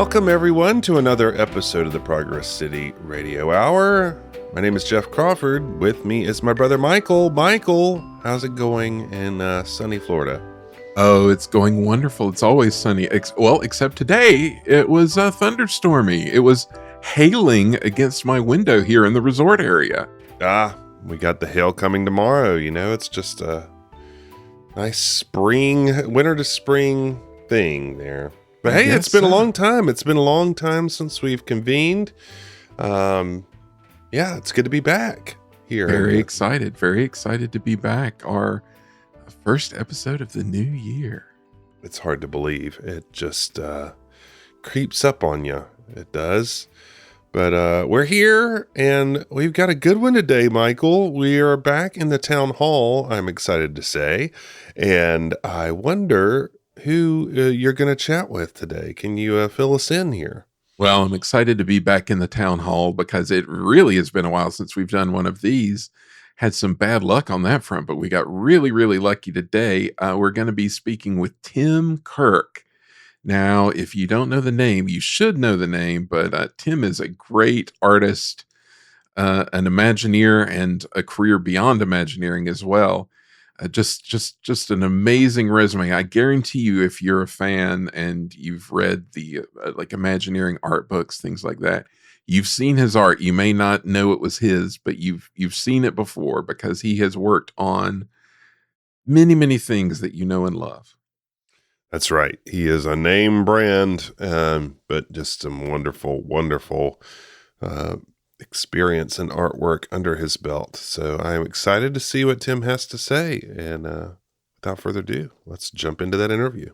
Welcome, everyone, to another episode of the Progress City Radio Hour. My name is Jeff Crawford. With me is my brother Michael. Michael, how's it going in sunny Florida? Oh, it's going wonderful. It's always sunny. Except today, it was thunderstormy. It was hailing against my window here in the resort area. We got the hail coming tomorrow. You know, it's just a nice winter to spring thing there. But hey, it's been a long time. It's been a long time since we've convened. It's good to be back here. Very excited to be back. Our first episode of the new year. It's hard to believe. It just creeps up on you. It does. But we're here, and we've got a good one today, Michael. We are back in the town hall, I'm excited to say. And I wonder who you're going to chat with today. Can you fill us in here? Well, I'm excited to be back in the town hall because it really has been a while since we've done one of these. Had some bad luck on that front, but we got really, really lucky today. We're going to be speaking with Tim Kirk. Now, if you don't know the name, you should know the name, but Tim is a great artist, an Imagineer, and a career beyond Imagineering as well. Just an amazing resume. I guarantee you, if you're a fan and you've read the like Imagineering art books, things like that, you've seen his art. You may not know it was his, but you've seen it before because he has worked on many, many things that you know and love. That's right. He is a name brand, but just some wonderful, wonderful experience and artwork under his belt. So I'm excited to see what Tim has to say. And without further ado, let's jump into that interview.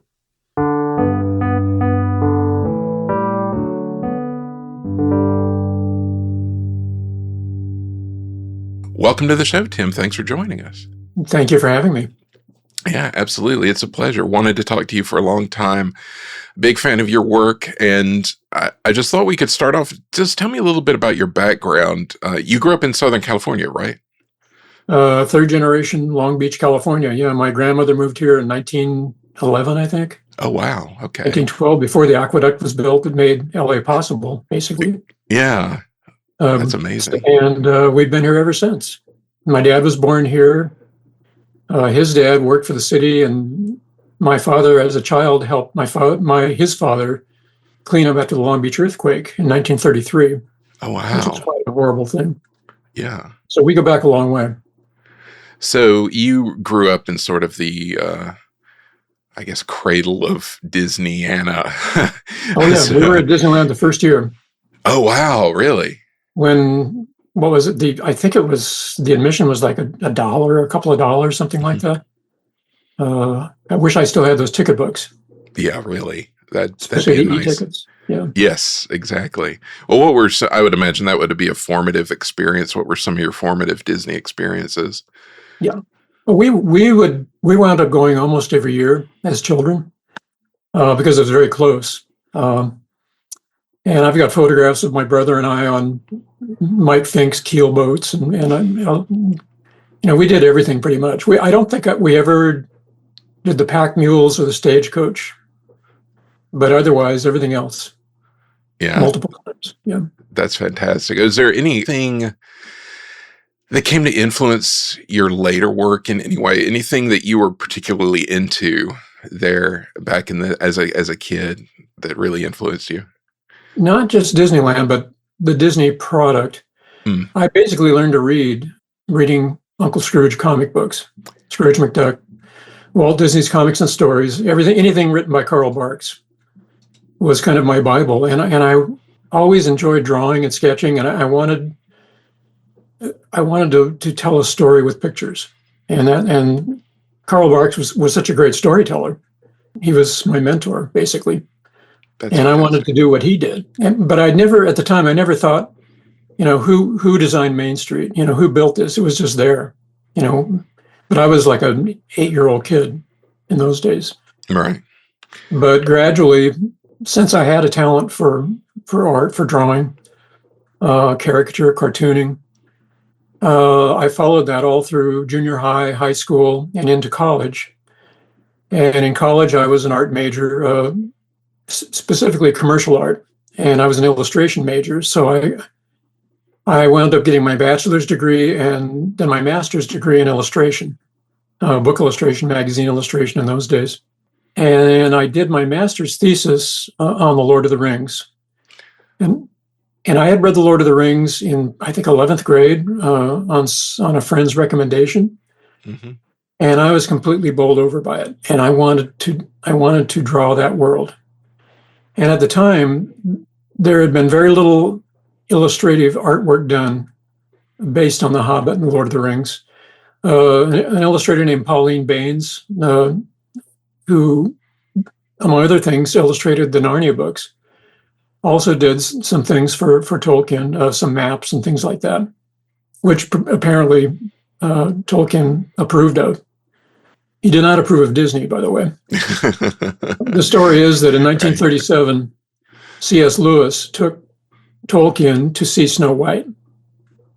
Welcome to the show, Tim. Thanks for joining us. Thank you for having me. Yeah, absolutely. It's a pleasure. Wanted to talk to you for a long time. Big fan of your work. And I just thought we could start off. Just tell me a little bit about your background. You grew up in Southern California, right? Third generation, Long Beach, California. Yeah, my grandmother moved here in 1911, I think. Oh, wow. Okay. 1912, before the aqueduct was built. It made LA possible, basically. Yeah. That's amazing. And we've been here ever since. My dad was born here. His dad worked for the city, and my father, as a child, helped his father clean up after the Long Beach earthquake in 1933. Oh, wow. Which was quite a horrible thing. Yeah. So we go back a long way. So you grew up in sort of the, I guess, cradle of Disney-ana. Oh, yeah. We were at Disneyland the first year. Oh, wow. Really? What was it? I think it was, the admission was like a dollar, a couple of dollars, something like that. I wish I still had those ticket books. Yeah, really. That'd be nice. Tickets. Yeah. Yes, exactly. Well, I would imagine that would be a formative experience. What were some of your formative Disney experiences? Yeah. Well, we wound up going almost every year as children because it was very close. And I've got photographs of my brother and I on Mike Fink's keel boats, and we did everything pretty much. I don't think we ever did the pack mules or the stagecoach, but otherwise everything else. Yeah, multiple times. Yeah, that's fantastic. Is there anything that came to influence your later work in any way? Anything that you were particularly into there back as a kid that really influenced you? Not just Disneyland, but the Disney product. I basically learned to reading Uncle Scrooge comic books, Scrooge McDuck, Walt Disney's Comics and Stories, anything written by Carl Barks was kind of my Bible. And I always enjoyed drawing and sketching, and I wanted to tell a story with pictures. And Carl Barks was such a great storyteller. He was my mentor, basically. I wanted to do what he did. But at the time, I never thought, who designed Main Street? Who built this? It was just there, But I was like an 8-year-old kid in those days. Right. But gradually, since I had a talent for art, for drawing, caricature, cartooning, I followed that all through junior high, high school, and into college. And in college, I was an art major, specifically commercial art, and I was an illustration major. So I wound up getting my bachelor's degree and then my master's degree in illustration, book illustration, magazine illustration in those days. And I did my master's thesis on the Lord of the Rings. And I had read the Lord of the Rings in, I think, 11th grade on a friend's recommendation. Mm-hmm. And I was completely bowled over by it. And I wanted to draw that world. And at the time, there had been very little illustrative artwork done based on The Hobbit and The Lord of the Rings. An illustrator named Pauline Baines, who, among other things, illustrated the Narnia books, also did some things for Tolkien, some maps and things like that, which apparently Tolkien approved of. He did not approve of Disney, by the way. The story is that in 1937, C.S. Lewis took Tolkien to see Snow White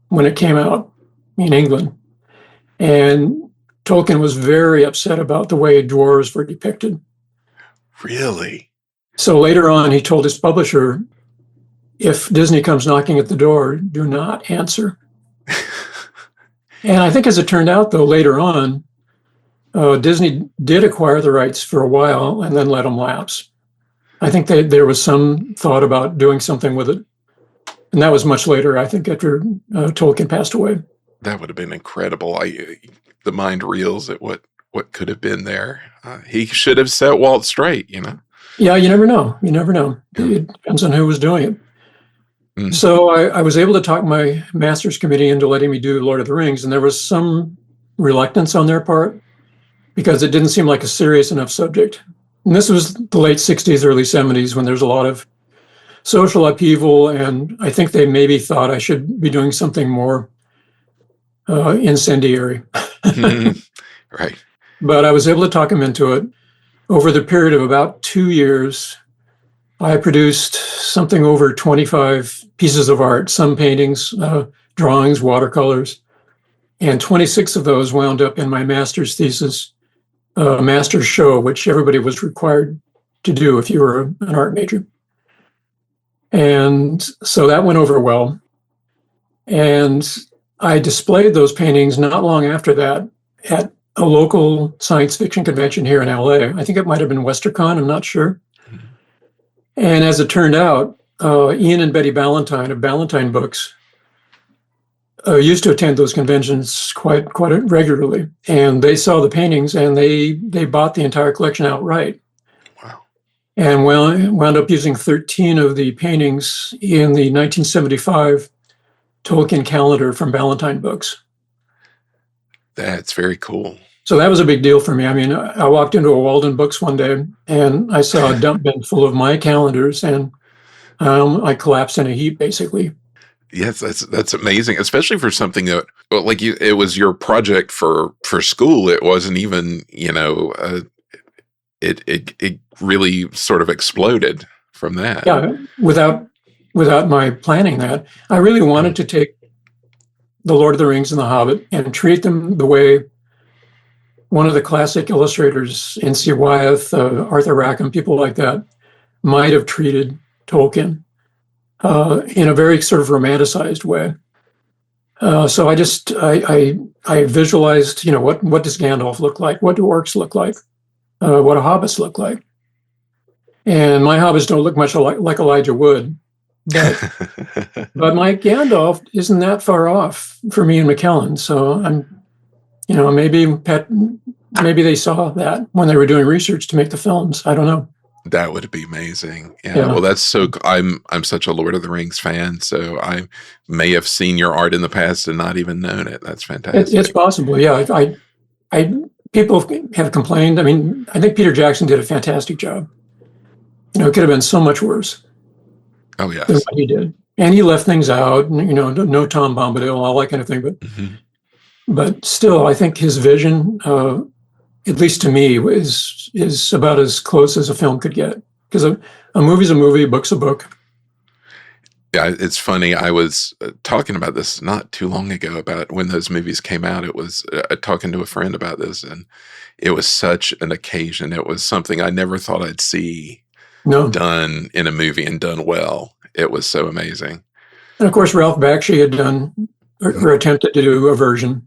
when it came out in England. And Tolkien was very upset about the way dwarves were depicted. Really? So later on, he told his publisher, if Disney comes knocking at the door, do not answer. And I think as it turned out, though, later on, Disney did acquire the rights for a while and then let them lapse. I think there was some thought about doing something with it. And that was much later, I think, after Tolkien passed away. That would have been incredible. The mind reels at what could have been there. He should have set Walt straight, you know? Yeah, you never know. You never know. It depends on who was doing it. Mm. So I was able to talk my master's committee into letting me do Lord of the Rings, and there was some reluctance on their part because it didn't seem like a serious enough subject. And this was the late 60s, early 70s, when there's a lot of social upheaval, and I think they maybe thought I should be doing something more incendiary. Right. But I was able to talk him into it. Over the period of about 2 years, I produced something over 25 pieces of art, some paintings, drawings, watercolors, and 26 of those wound up in my master's thesis, master's show, which everybody was required to do if you were an art major. And so that went over well. And I displayed those paintings not long after that at a local science fiction convention here in LA. I think it might have been WesterCon, I'm not sure. And as it turned out, Ian and Betty Ballantyne of Ballantyne Books used to attend those conventions quite regularly. And they saw the paintings and they bought the entire collection outright. Wow. And wound up using 13 of the paintings in the 1975 Tolkien calendar from Ballantyne Books. That's very cool. So that was a big deal for me. I mean, I walked into a Walden Books one day and I saw a dump bin full of my calendars, and I collapsed in a heap, basically. Yes, that's amazing, especially for something that, well, like it was your project for school. It wasn't even, it really sort of exploded from that. Yeah, without my planning that. I really wanted to take The Lord of the Rings and The Hobbit and treat them the way one of the classic illustrators, N.C. Wyeth, Arthur Rackham, people like that, might have treated Tolkien in a very sort of romanticized way. So I visualized, what does Gandalf look like? What do orcs look like? What do hobbits look like? And my hobbits don't look much like Elijah Wood, but my Gandalf isn't that far off for me and McKellen. So I'm, maybe they saw that when they were doing research to make the films. I don't know. That would be amazing. Yeah. Well, that's so. I'm such a Lord of the Rings fan, so I may have seen your art in the past and not even known it. That's fantastic. It's possible. Yeah. I people have complained. I mean, I think Peter Jackson did a fantastic job. It could have been so much worse. Oh yes. Than what he did, and he left things out. No Tom Bombadil, all that kind of thing. But but still, I think his vision, at least to me, is about as close as a film could get. Because a movie's a movie, a book's a book. Yeah, it's funny. I was talking about this not too long ago about when those movies came out. It was talking to a friend about this, and it was such an occasion. It was something I never thought I'd see No. done in a movie and done well. It was so amazing. And of course, Ralph Bakshi had done or attempted to do a version.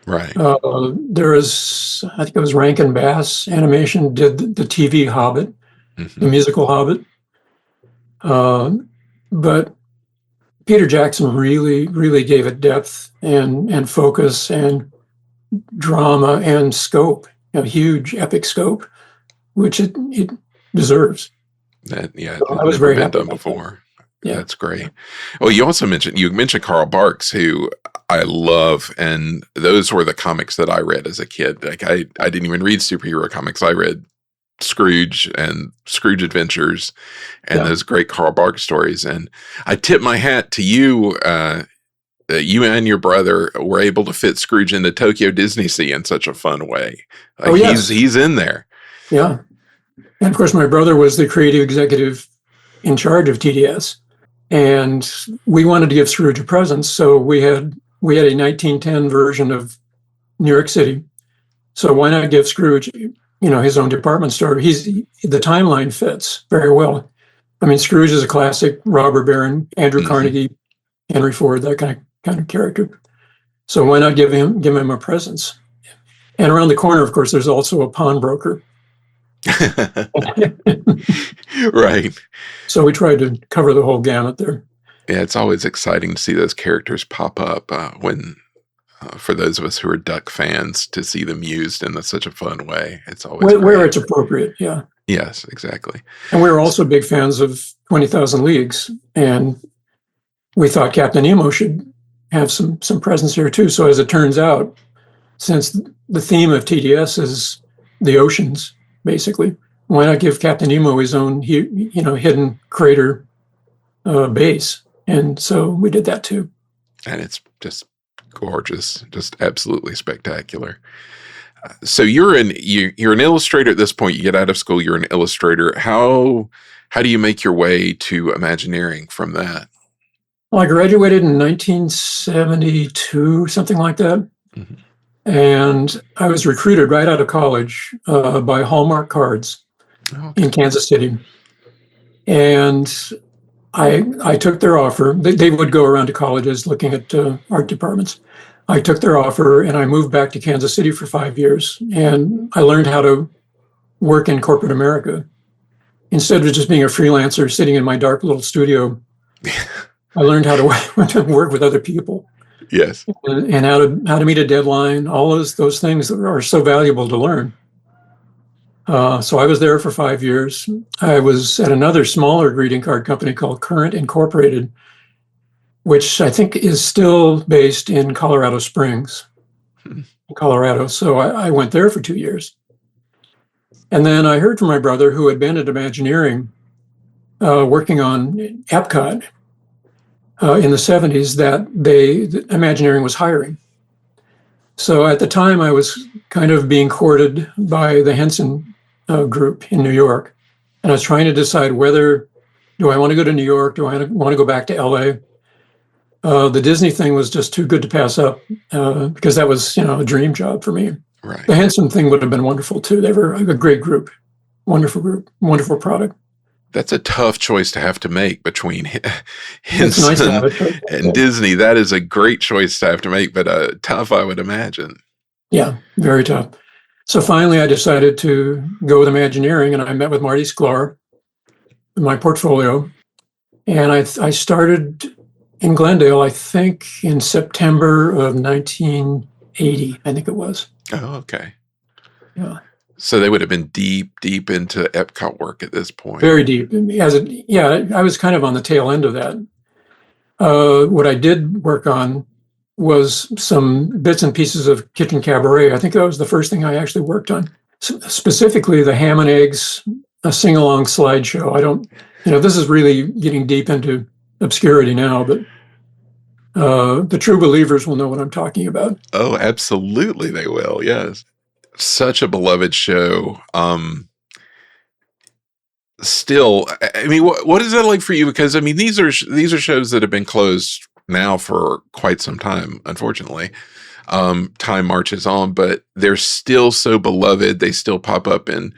Right. There was, I think it was Rankin Bass Animation did the TV Hobbit, the musical Hobbit. But Peter Jackson really, really gave it depth and focus and drama and scope, huge epic scope, which it deserves. That So I was very happy done about before. Yeah. That's great. Well, you mentioned Carl Barks, who I love, and those were the comics that I read as a kid. Like I didn't even read superhero comics. I read Scrooge and Scrooge Adventures and those great Carl Barks stories. And I tip my hat to you. You and your brother were able to fit Scrooge into Tokyo Disney Sea in such a fun way. Like he's in there. Yeah. And of course, my brother was the creative executive in charge of TDS. And we wanted to give Scrooge a present. So we had a 1910 version of New York City. So why not give Scrooge, his own department store? The timeline fits very well. I mean, Scrooge is a classic robber baron, Andrew Carnegie, Henry Ford, that kind of character. So why not give him a presence? And around the corner, of course, there's also a pawnbroker. Right. So we tried to cover the whole gamut there. Yeah, it's always exciting to see those characters pop up when, for those of us who are Duck fans, to see them used in such a fun way. It's always where it's appropriate. Yeah. Yes, exactly. And we were also big fans of 20,000 Leagues, and we thought Captain Nemo should have some presence here too. So as it turns out, since the theme of TDS is the oceans, basically, why not give Captain Nemo his own, hidden crater base? And so we did that too. And it's just gorgeous, just absolutely spectacular. So you're an illustrator at this point. You get out of school, you're an illustrator. How do you make your way to Imagineering from that? Well, I graduated in 1972, something like that. And I was recruited right out of college by Hallmark Cards in Kansas City. And I took their offer. They would go around to colleges looking at art departments. I took their offer and I moved back to Kansas City for 5 years. And I learned how to work in corporate America. Instead of just being a freelancer sitting in my dark little studio, I learned how to work with other people. Yes. And how to meet a deadline, all those things that are so valuable to learn. So I was there for 5 years. I was at another smaller greeting card company called Current Incorporated, which I think is still based in Colorado Springs, Colorado. So I went there for 2 years. And then I heard from my brother, who had been at Imagineering, working on EPCOT in the 70s, that Imagineering was hiring. So at the time, I was kind of being courted by the Henson group in New York. And I was trying to decide whether, do I want to go to New York? Do I want to go back to LA? The Disney thing was just too good to pass up because that was, a dream job for me. Right. The Henson thing would have been wonderful too. They were a great group, wonderful product. That's a tough choice to have to make between Henson and Disney. That is a great choice to have to make, but tough, I would imagine. Yeah, very tough. So finally, I decided to go with Imagineering, and I met with Marty Sklar in my portfolio. And I started in Glendale, I think, in September of 1980, I think it was. Oh, okay. Yeah. So they would have been deep into EPCOT work at this point. Very deep. I was kind of on the tail end of that. What I did work on was some bits and pieces of Kitchen Kabaret. I think that was the first thing I actually worked on. Specifically, the Ham and Eggs, a sing-along slideshow. This is really getting deep into obscurity now, but the true believers will know what I'm talking about. Oh, absolutely they will, yes. Such a beloved show. Still, I mean, what is that like for you? Because I mean, these are shows that have been closed now for quite some time, unfortunately. Time marches on, but they're still so beloved. They still pop up in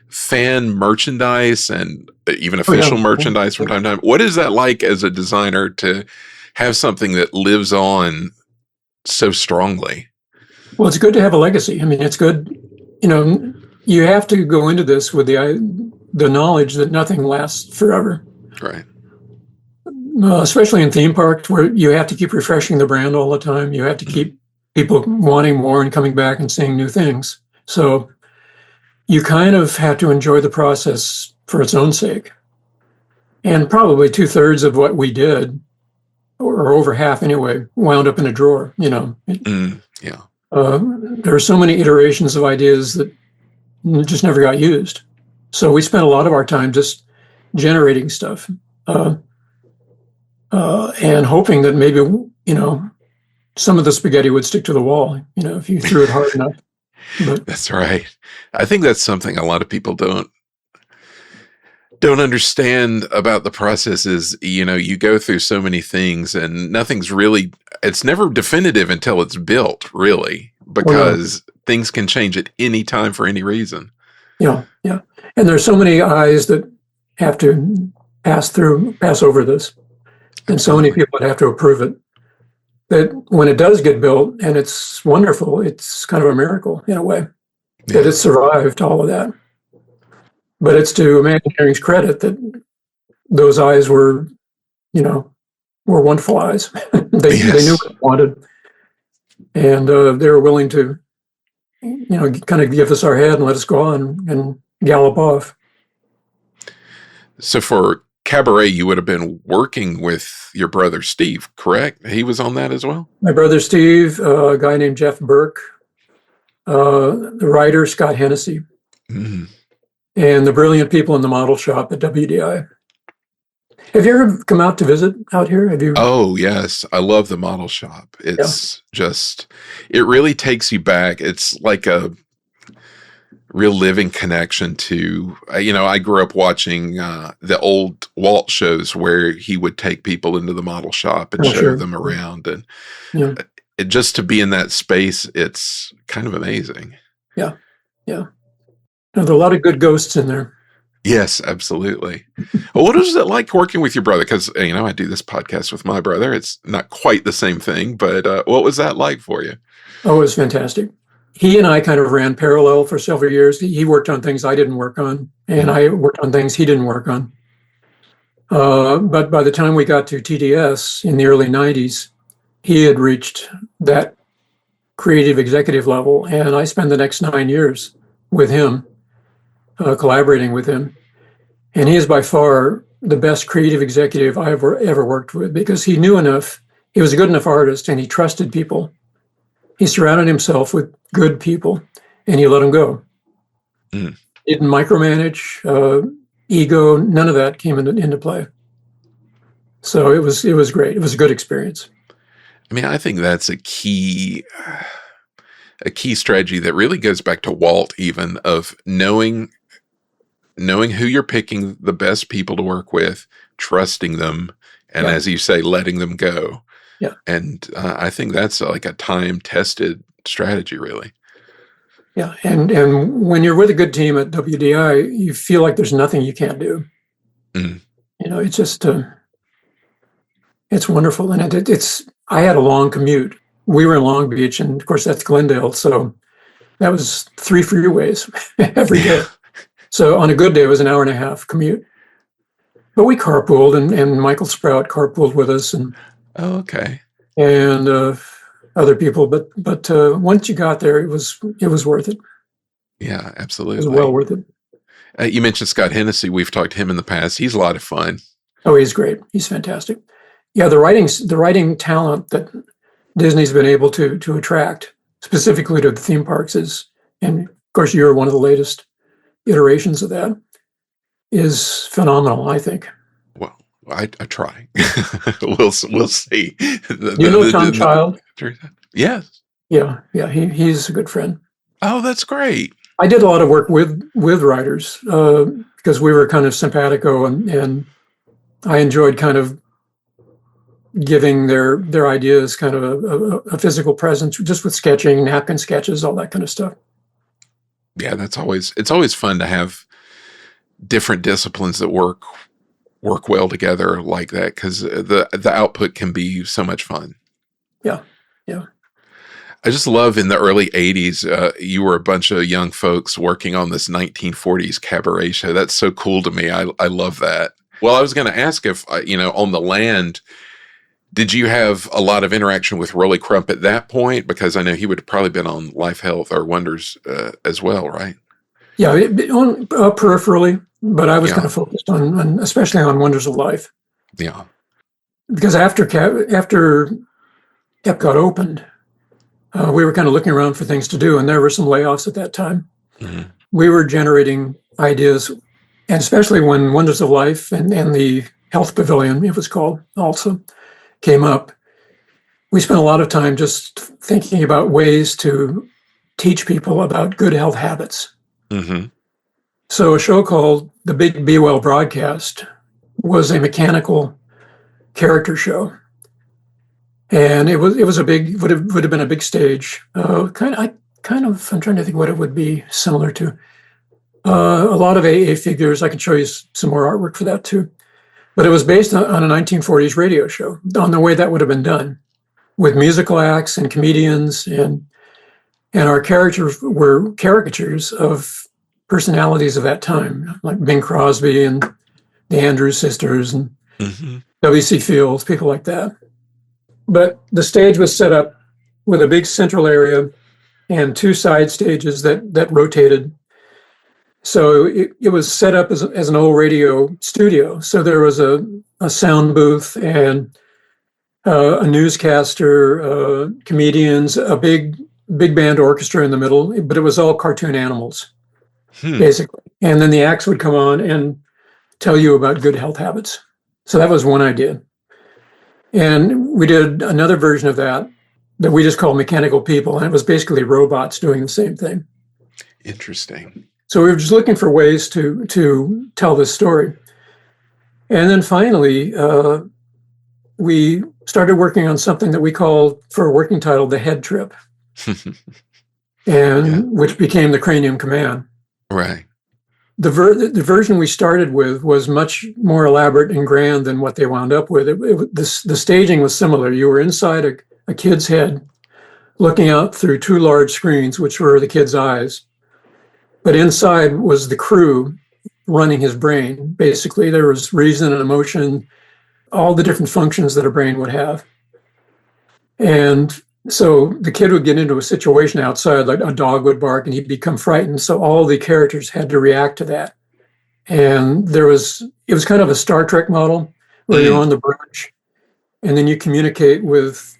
fan merchandise and even official merchandise from time to time. What is that like as a designer to have something that lives on so strongly? Well, it's good to have a legacy. I mean, it's good, you have to go into this with the knowledge that nothing lasts forever. Right. Especially in theme parks where you have to keep refreshing the brand all the time. You have to keep people wanting more and coming back and seeing new things. So you kind of have to enjoy the process for its own sake. And probably 2/3 of what we did, or over half anyway, wound up in a drawer, Yeah. There are so many iterations of ideas that just never got used. So we spent a lot of our time just generating stuff. And hoping that maybe, some of the spaghetti would stick to the wall, if you threw it hard enough. But that's right. I think that's something a lot of people don't understand about the process is, you go through so many things and it's never definitive until it's built, really, because things can change at any time for any reason. Yeah. Yeah. And there's so many eyes that have to pass over this. And so many people that have to approve it, that when it does get built and it's wonderful, it's kind of a miracle in a way that it survived all of that. But it's to Imagineering's credit that those eyes were wonderful eyes. They knew what they wanted, and they were willing to, kind of give us our head and let us go on and gallop off. So for Cabaret, you would have been working with your brother Steve, correct? He was on that as well? My brother Steve, a guy named Jeff Burke, the writer Scott Hennessy, and the brilliant people in the model shop at WDI. Have you ever come out to visit out here? Have you? Oh, yes. I love the model shop. It's it really takes you back. It's like a real living connection to, I grew up watching the old Walt shows where he would take people into the model shop and show them around. And just to be in that space, it's kind of amazing. Yeah. Yeah. There are a lot of good ghosts in there. Yes, absolutely. Well, what was it like working with your brother? Because, I do this podcast with my brother. It's not quite the same thing, but what was that like for you? Oh, it was fantastic. He and I kind of ran parallel for several years. He worked on things I didn't work on, and I worked on things he didn't work on. But by the time we got to TDS in the early 90s, he had reached that creative executive level, and I spent the next 9 years with him, collaborating with him. And he is by far the best creative executive I ever worked with, because he knew enough. He was a good enough artist, and he trusted people. He surrounded himself with good people, and he let them go. He didn't micromanage, ego, none of that came into play. So it was great. It was a good experience. I mean, I think that's a key strategy that really goes back to Walt, even, of knowing who you're picking the best people to work with, trusting them, and as you say, letting them go. Yeah. And I think that's like a time-tested strategy, really. Yeah. And when you're with a good team at WDI, you feel like there's nothing you can't do. It's just, it's wonderful. And I had a long commute. We were in Long Beach, and of course that's Glendale. So that was 3 freeways every day. So on a good day, it was an 1.5-hour commute. But we carpooled, and Michael Sprout carpooled with us, and and other people. But once you got there, it was worth it. Yeah, absolutely. It was well worth it. You mentioned Scott Hennessy. We've talked to him in the past. He's a lot of fun. Oh, he's great. He's fantastic. Yeah, the writing talent that Disney's been able to attract, specifically to the theme parks, and of course you're one of the latest iterations of that, is phenomenal, I think. Well, I try. we'll see. Tom Child? Yes. Yeah. He's a good friend. Oh, that's great. I did a lot of work with writers because we were kind of simpatico, and I enjoyed kind of giving their ideas kind of a physical presence, just with sketching, napkin sketches, all that kind of stuff. Yeah, it's always fun to have different disciplines that work well together like that, because the output can be so much fun. Yeah. Yeah. I just love in the early 80s, you were a bunch of young folks working on this 1940s cabaret show. That's so cool to me. I love that. Well, I was going to ask if, on the land, did you have a lot of interaction with Rolly Crump at that point? Because I know he would have probably been on Life, Health, or Wonders as well, right? Yeah, peripherally, but I was kind of focused on especially on Wonders of Life. Yeah. Because after EPCOT opened, we were kind of looking around for things to do, and there were some layoffs at that time. Mm-hmm. We were generating ideas, and especially when Wonders of Life and the Health Pavilion, it was called, also came up. We spent a lot of time just thinking about ways to teach people about good health habits. Mm-hmm. So a show called The Big Be Well Broadcast was a mechanical character show. And it would have been a big stage. I'm trying to think what it would be similar to. A lot of AA figures. I can show you some more artwork for that too. But it was based on a 1940s radio show, on the way that would have been done, with musical acts and comedians, and our characters were caricatures of personalities of that time, like Bing Crosby and the Andrews Sisters and W.C. Fields, people like that. But the stage was set up with a big central area and two side stages that rotated. So it was set up as an old radio studio. So there was a sound booth and a newscaster, comedians, a big band orchestra in the middle, but it was all cartoon animals, basically. And then the acts would come on and tell you about good health habits. So that was one idea. And we did another version of that we just called Mechanical People, and it was basically robots doing the same thing. Interesting. So we were just looking for ways to tell this story. And then finally, we started working on something that we called, for a working title, The Head Trip, which became the Cranium Command. Right. The version we started with was much more elaborate and grand than what they wound up with. The staging was similar. You were inside a kid's head, looking out through two large screens, which were the kid's eyes. But inside was the crew running his brain. Basically, there was reason and emotion, all the different functions that a brain would have. And so the kid would get into a situation outside, like a dog would bark and he'd become frightened. So all the characters had to react to that. And it was kind of a Star Trek model where you're on the bridge and then you communicate with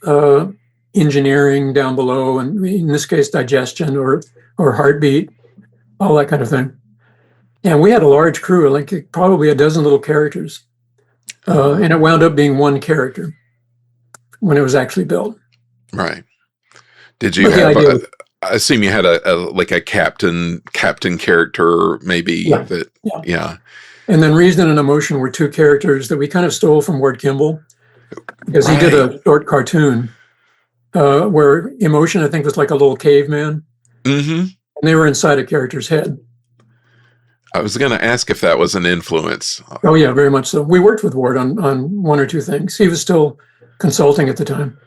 engineering down below, and in this case, digestion or heartbeat, all that kind of thing. And we had a large crew, like probably a dozen little characters. And it wound up being one character when it was actually built. Right. Did you have I assume you had a captain character, maybe. Yeah. And then Reason and Emotion were two characters that we kind of stole from Ward Kimball, because he did a short cartoon where Emotion, I think, was like a little caveman. Mm-hmm. And they were inside a character's head. I was going to ask if that was an influence. Oh, yeah, very much so. We worked with Ward on one or two things. He was still consulting at the time.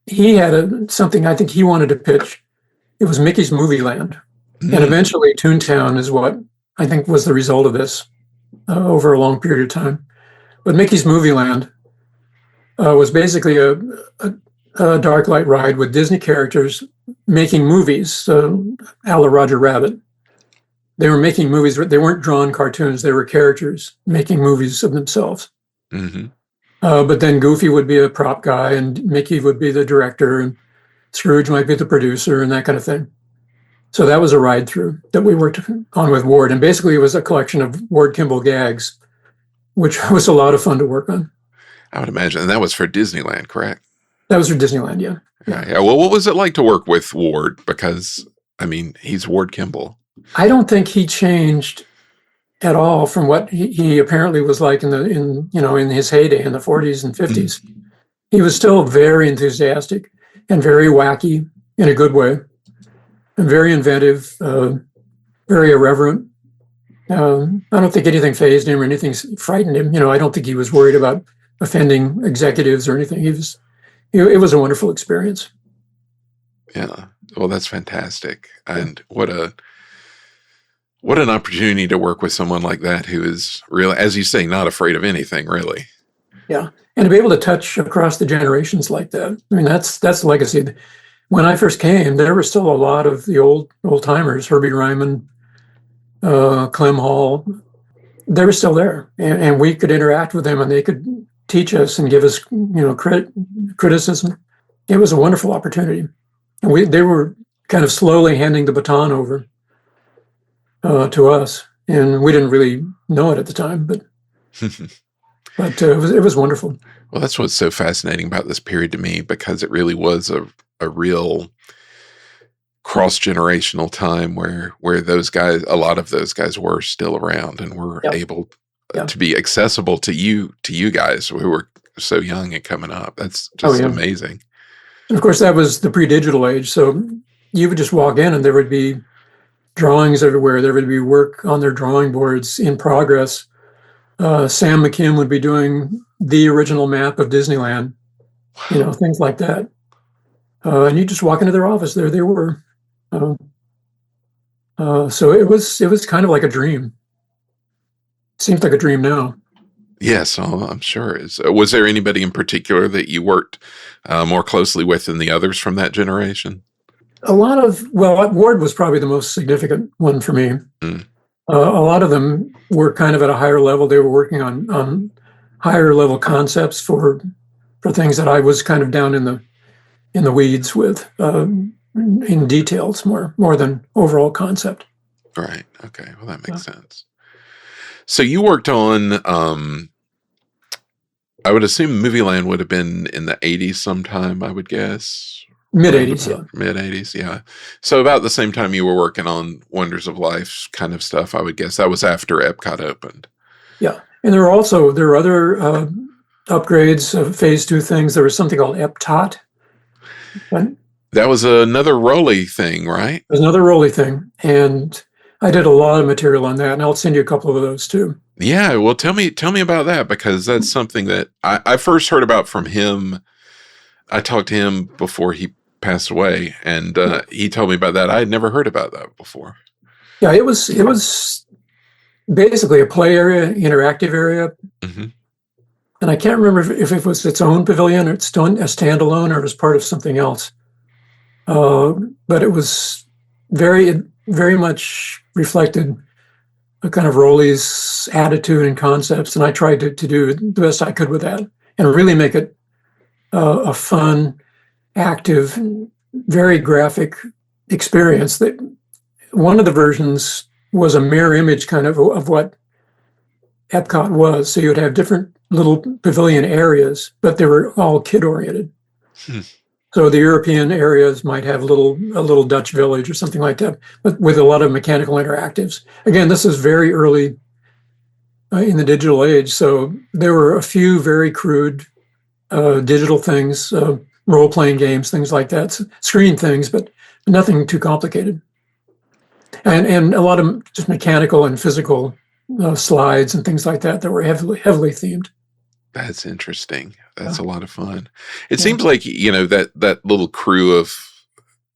He had something I think he wanted to pitch. It was Mickey's Movie Land. Mm-hmm. And eventually Toontown is what I think was the result of this over a long period of time. But Mickey's Movie Land was basically a dark light ride with Disney characters making movies, a la Roger Rabbit. They were making movies. They weren't drawn cartoons. They were characters making movies of themselves. Mm-hmm. But then Goofy would be a prop guy, and Mickey would be the director, and Scrooge might be the producer, and that kind of thing. So that was a ride through that we worked on with Ward. And basically it was a collection of Ward Kimball gags, which was a lot of fun to work on. I would imagine. And that was for Disneyland, correct? That was for Disneyland, yeah. Yeah. Well, what was it like to work with Ward? Because, I mean, he's Ward Kimball. I don't think he changed at all from what he apparently was like in his heyday in the 40s and 50s. Mm-hmm. He was still very enthusiastic and very wacky in a good way. and very inventive, very irreverent. I don't think anything fazed him or anything frightened him. I don't think he was worried about offending executives or anything. It was a wonderful experience. Yeah. Well, that's fantastic. And what an opportunity to work with someone like that who is really, as you say, not afraid of anything, really. Yeah. And to be able to touch across the generations like that. I mean, that's legacy. When I first came, there were still a lot of the old timers, Herbie Ryman, Clem Hall. They were still there, and we could interact with them, and they could teach us and give us, criticism. It was a wonderful opportunity, and they were kind of slowly handing the baton over to us, and we didn't really know it at the time, but it was wonderful. Well, that's what's so fascinating about this period to me, because it really was a real cross-generational time where those guys, a lot of those guys were still around and were able to be accessible to you guys who were so young and coming up. That's just amazing. And of course, that was the pre-digital age. So you would just walk in and there would be drawings everywhere. There would be work on their drawing boards in progress. Sam McKim would be doing the original map of Disneyland, things like that. And you just walk into their office, there they were. So it was kind of like a dream. Seems like a dream now. Yes, I'm sure. Was there anybody in particular that you worked more closely with than the others from that generation? Ward was probably the most significant one for me. A lot of them were kind of at a higher level. They were working on higher level concepts for things that I was kind of down in the weeds with, in details more than overall concept. Right. Okay. Well, that makes sense. So you worked on, I would assume Movieland would have been in the 80s sometime, I would guess. Mid-80s, yeah. Mid-80s, yeah. So about the same time you were working on Wonders of Life kind of stuff, I would guess. That was after EPCOT opened. Yeah. And there were other upgrades, phase 2 things. There was something called EPCOT. That was another Rolly thing, right? It was another Rolly thing. And I did a lot of material on that, and I'll send you a couple of those too. Yeah, well, tell me about that, because that's something that I first heard about from him. I talked to him before he passed away, and he told me about that. I had never heard about that before. Yeah, it was basically a play area, interactive area, and I can't remember if it was its own pavilion or a standalone, or it was part of something else. But it was very, very much reflected a kind of Rowley's attitude and concepts, and I tried to do the best I could with that and really make it a fun, active, very graphic experience. That one of the versions was a mirror image kind of what EPCOT was. So you would have different little pavilion areas, but they were all kid-oriented. So the European areas might have a little Dutch village or something like that, but with a lot of mechanical interactives. Again, this is very early in the digital age, so there were a few very crude digital things, role-playing games, things like that, screen things, but nothing too complicated. And a lot of just mechanical and physical slides and things like that were heavily themed. That's interesting. That's a lot of fun. It seems like, that little crew of,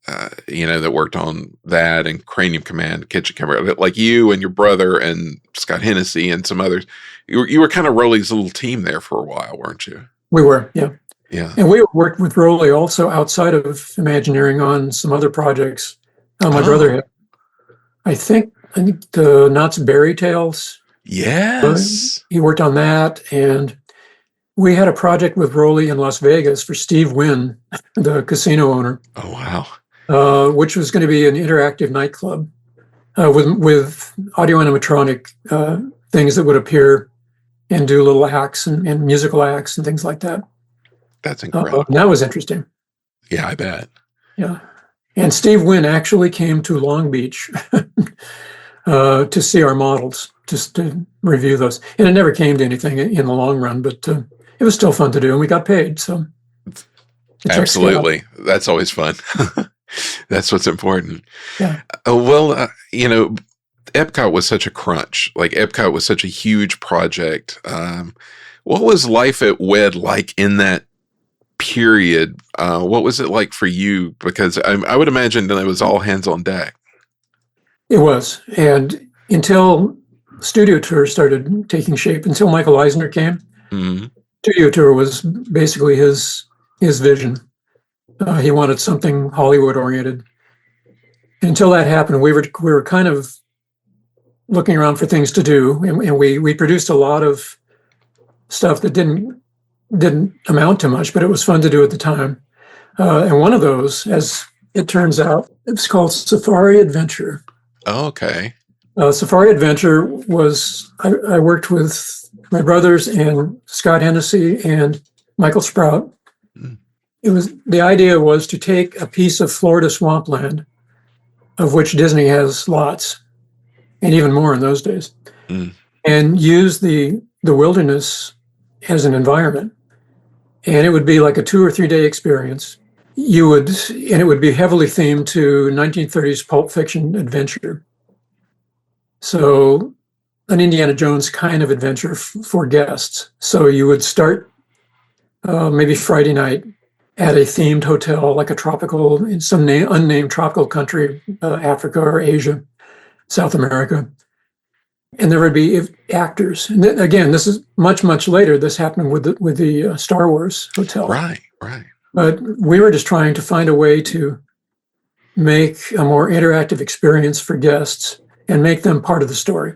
that worked on that and Cranium Command, Kitchen Kabaret, like you and your brother and Scott Hennessy and some others, you were kind of Rowley's little team there for a while, weren't you? We were, yeah. Yeah. And we worked with Rowley also outside of Imagineering on some other projects. My brother had, I think the Knott's Berry Tales. Yes. He worked on that, and we had a project with Rowley in Las Vegas for Steve Wynn, the casino owner. Oh, wow. Which was going to be an interactive nightclub with audio animatronic things that would appear and do little acts and musical acts and things like that. That's incredible. That was interesting. Yeah, I bet. Yeah. And Steve Wynn actually came to Long Beach to see our models, just to review those. And it never came to anything in the long run, but it was still fun to do, and we got paid. So absolutely. That's always fun. That's what's important. Yeah. EPCOT was such a crunch. Like EPCOT was such a huge project. What was life at WED like in that period? What was it like for you? Because I would imagine that it was all hands on deck. It was. And until studio tour started taking shape, until Michael Eisner came, studio tour was basically his vision. He wanted something Hollywood oriented. Until that happened, we were kind of looking around for things to do, and we produced a lot of stuff that didn't amount to much, but it was fun to do at the time. And one of those, as it turns out, it's called Safari Adventure. Oh, okay. Safari Adventure was, I worked with my brothers and Scott Hennessy and Michael Sprout. The idea was to take a piece of Florida swampland, of which Disney has lots, and even more in those days, and use the wilderness as an environment. And it would be like a 2 or 3 day experience. And it would be heavily themed to 1930s pulp fiction adventure. So an Indiana Jones kind of adventure for guests. So you would start maybe Friday night at a themed hotel, like a tropical, in some unnamed tropical country, Africa or Asia, South America. And there would be actors. And again, this is much, much later. This happened with the Star Wars hotel. Right. But we were just trying to find a way to make a more interactive experience for guests and make them part of the story.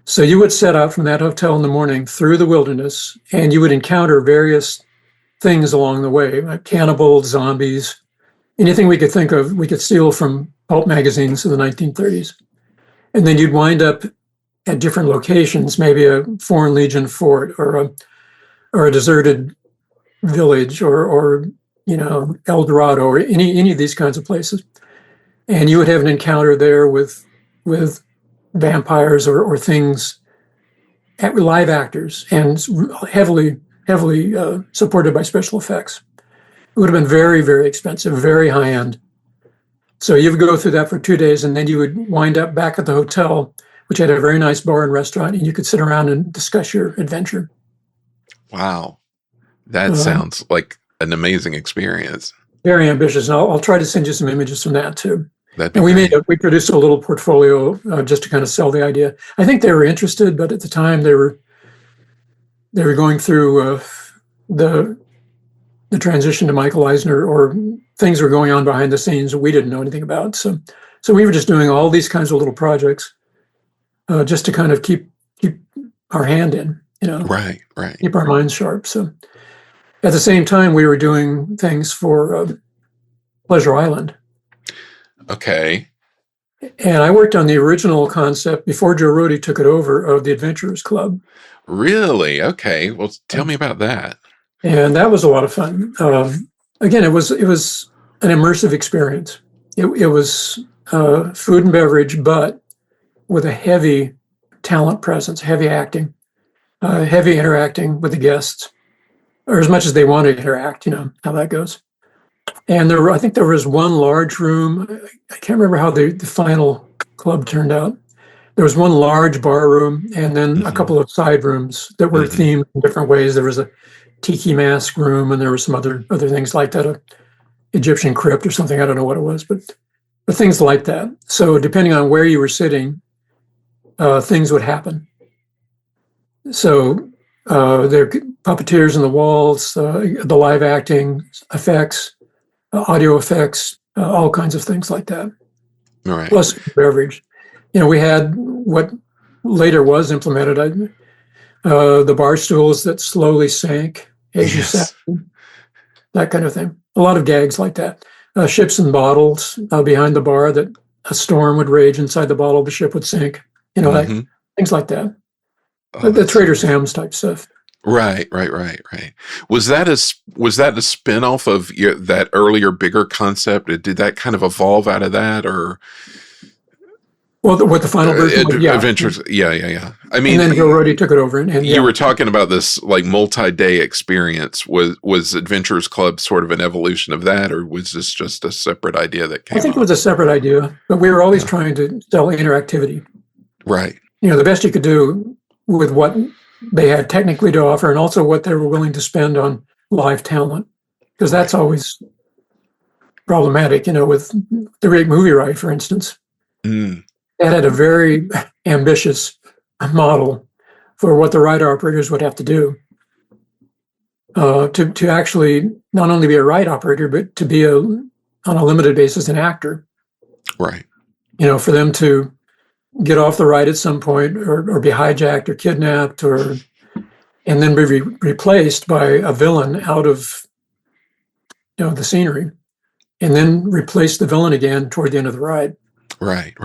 So you would set out from that hotel in the morning through the wilderness, and you would encounter various things along the way, like cannibals, zombies, anything we could think of, we could steal from pulp magazines of the 1930s. And then you'd wind up at different locations, maybe a Foreign Legion fort or a deserted village or El Dorado or any of these kinds of places. And you would have an encounter there with vampires or things, live actors, and heavily supported by special effects. It would have been very, very expensive, very high end. So you would go through that for 2 days, and then you would wind up back at the hotel, which had a very nice bar and restaurant, and you could sit around and discuss your adventure. Wow. That sounds like an amazing experience. Very ambitious. And I'll try to send you some images from that too. And we produced a little portfolio just to kind of sell the idea. I think they were interested, but at the time they were going through the transition to Michael Eisner, or things were going on behind the scenes that we didn't know anything about. So we were just doing all these kinds of little projects just to kind of keep our hand in, Right. keep our minds sharp. So at the same time, we were doing things for Pleasure Island. Okay. And I worked on the original concept before Joe Rohde took it over of the Adventurers Club. Really? Okay. Well, tell me about that. And that was a lot of fun. Again, it was an immersive experience. It was food and beverage, but with a heavy talent presence, heavy acting, heavy interacting with the guests, or as much as they want to interact, how that goes. And I think there was one large room. I can't remember how the final club turned out. There was one large bar room, and then a couple of side rooms that were themed in different ways. There was a tiki mask room, and there were some other things like that, a Egyptian crypt or something. I don't know what it was, but things like that. So depending on where you were sitting, things would happen. So there are puppeteers in the walls, the live acting effects, audio effects, all kinds of things like that. All right. Plus beverage. We had what later was implemented, the bar stools that slowly sank as you sat, that kind of thing. A lot of gags like that. Ships and bottles behind the bar, that a storm would rage inside the bottle, the ship would sink. Things like that. The Trader Sam's type stuff. Right. Was that a spin-off of that earlier bigger concept? Did that kind of evolve out of that, or? Well, what the final version was, yeah. Adventures. Yeah. I mean, and then Joe Roddy took it over. And you were talking about this like multi-day experience. Was Adventurers Club sort of an evolution of that, or was this just a separate idea that came I think up? it was a separate idea, but we were always trying to sell interactivity. Right. The best you could do with what they had technically to offer, and also what they were willing to spend on live talent, because that's always problematic. With the Great Movie Ride, for instance, that had a very ambitious model for what the ride operators would have to do to actually not only be a ride operator, but to be on a limited basis an actor. Right. For them to get off the ride at some point, or be hijacked or kidnapped, and then be replaced by a villain out of the scenery, and then replace the villain again toward the end of the ride. Right.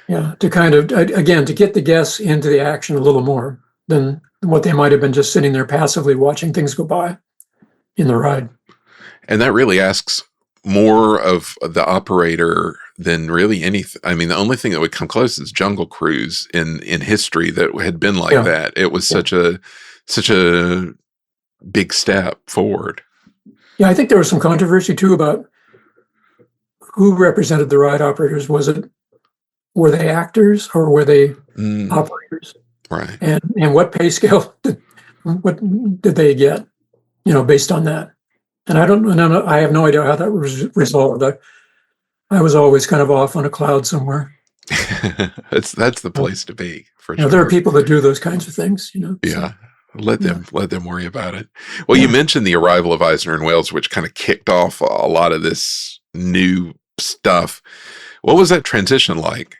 Yeah, to kind of, again, to get the guests into the action a little more than what they might have been just sitting there passively watching things go by in the ride. And that really asks more of the operator than really anything. I mean, the only thing that would come close is Jungle Cruise in history that had been like that. It was such a big step forward. Yeah, I think there was some controversy too about who represented the ride operators. Were they actors or were they operators? Right. And what pay scale did they get? Based on that. And I have no idea how that was resolved. I was always kind of off on a cloud somewhere. That's the place to be, for sure. There are people that do those kinds of things. Yeah. Let them worry about it. Well, you mentioned the arrival of Eisner and Wells, which kind of kicked off a lot of this new stuff. What was that transition like?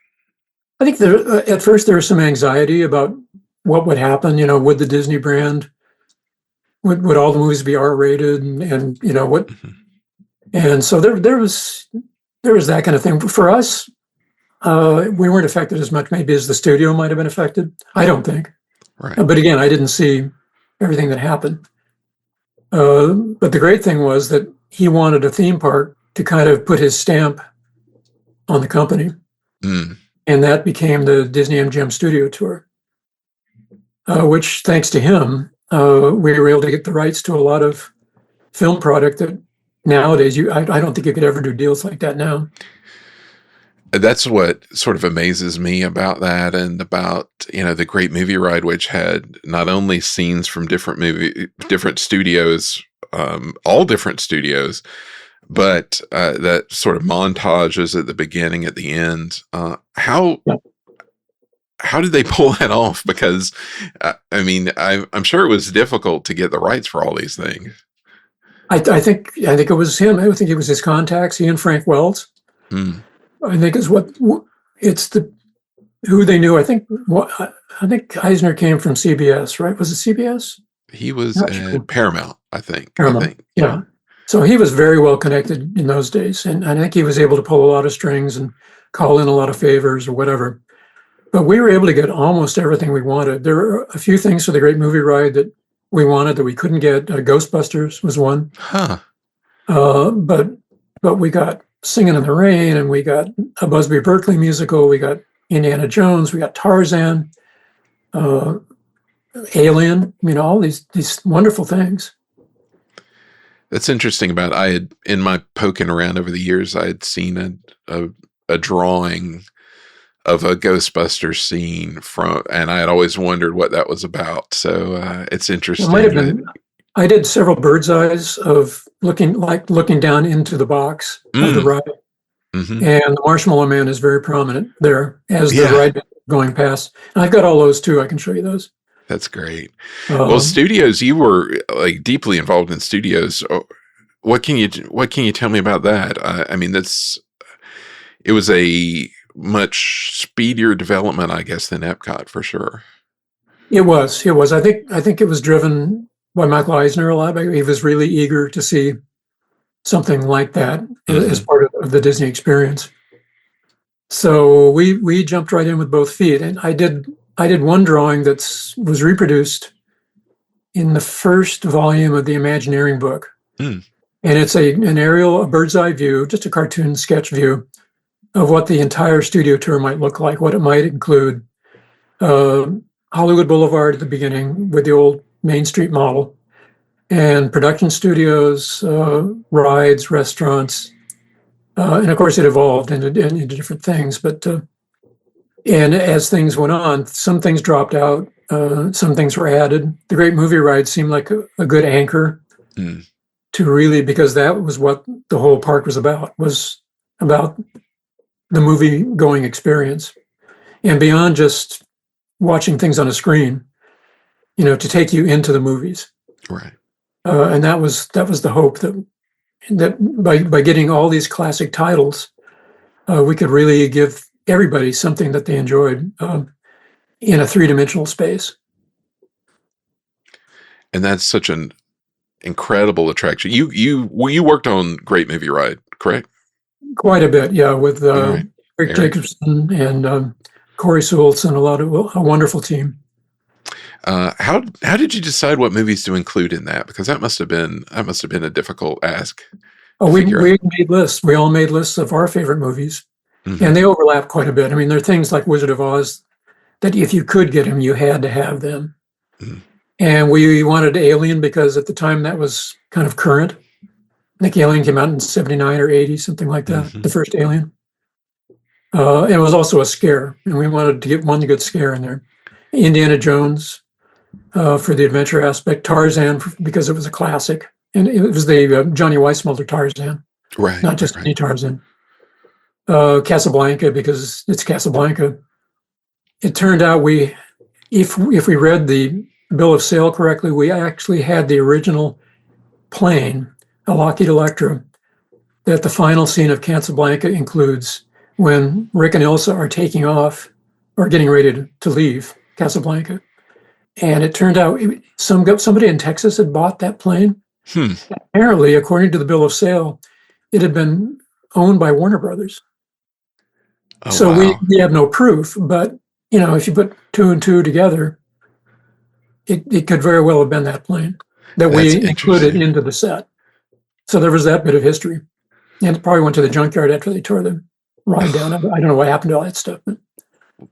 I think at first there was some anxiety about what would happen. Would the Disney brand, would all the movies be R-rated, and what? And so there was that kind of thing. For us, we weren't affected as much maybe as the studio might have been affected. I don't think. Right. But again, I didn't see everything that happened. But the great thing was that he wanted a theme park to kind of put his stamp on the company. And that became the Disney-MGM Studio Tour, which, thanks to him, we were able to get the rights to a lot of film product that nowadays I don't think you could ever do deals like that now. That's what sort of amazes me about that, and about the Great Movie Ride, which had not only scenes from different studios, all different studios, but that sort of montages at the beginning, at the end. How did they pull that off? Because I'm sure it was difficult to get the rights for all these things. I think it was him. I think it was his contacts. He and Frank Wells. I think is who they knew. I think Eisner came from CBS, right? Was it CBS? He was at Paramount, I think. Paramount, yeah. So he was very well connected in those days, and I think he was able to pull a lot of strings and call in a lot of favors or whatever. But we were able to get almost everything we wanted. There were a few things for the Great Movie Ride that we wanted that we couldn't get. Ghostbusters was one. But we got Singing in the Rain, and we got a Busby Berkeley musical. We got Indiana Jones. We got Tarzan, Alien. All these wonderful things. That's interesting. In my poking around over the years, I had seen a drawing of a Ghostbusters scene and I had always wondered what that was about. So it's interesting. It might have been. I did several bird's eyes of looking down into the box of the ride, and the Marshmallow Man is very prominent there as the ride going past. And I've got all those too. I can show you those. That's great. Well, studios, you were deeply involved in studios. What can you tell me about that? It was a much speedier development, I guess, than EPCOT for sure. It was. I think it was driven by Michael Eisner a lot. He was really eager to see something like that as part of the Disney experience. So we jumped right in with both feet, and I did one drawing that was reproduced in the first volume of the Imagineering book. And it's an aerial, a bird's eye view, just a cartoon sketch view of what the entire studio tour might look like, what it might include. Hollywood Boulevard at the beginning with the old Main Street model, and production studios, rides, restaurants, and of course it evolved into different things. But and as things went on, some things dropped out, some things were added. The Great Movie Ride seemed like a good anchor to really, because that was what the whole park was about the movie going experience, and beyond just watching things on a screen, to take you into the movies. Right. And that was the hope that by getting all these classic titles, we could really give everybody something that they enjoyed in a three-dimensional space. And that's such an incredible attraction. You worked on Great Movie Ride, correct? Quite a bit, yeah, with Right. Rick Jacobson and Corey Sewellson, a wonderful team. How did you decide what movies to include in that? Because that must have been a difficult ask. Oh, we made lists. We all made lists of our favorite movies, and they overlap quite a bit. I mean, there are things like Wizard of Oz that if you could get them, you had to have them. And we wanted Alien because at the time that was kind of current. I think Alien came out in 79 or 80, something like that, the first Alien. It was also a scare, and we wanted to get one good scare in there. Indiana Jones for the adventure aspect, Tarzan because it was a classic, and it was the Johnny Weissmuller Tarzan, Right? not just any Tarzan. Casablanca because it's Casablanca. It turned out if we read the bill of sale correctly, we actually had the original plane, a Lockheed Electra, that the final scene of Casablanca includes when Rick and Ilsa are taking off or getting ready to leave Casablanca. And it turned out somebody in Texas had bought that plane. Apparently, according to the bill of sale, it had been owned by Warner Brothers. Oh, so wow. we have no proof, but if you put two and two together, it could very well have been that plane that we included into the set. So there was that bit of history. And it probably went to the junkyard after they tore the ride down. I don't know what happened to all that stuff. But.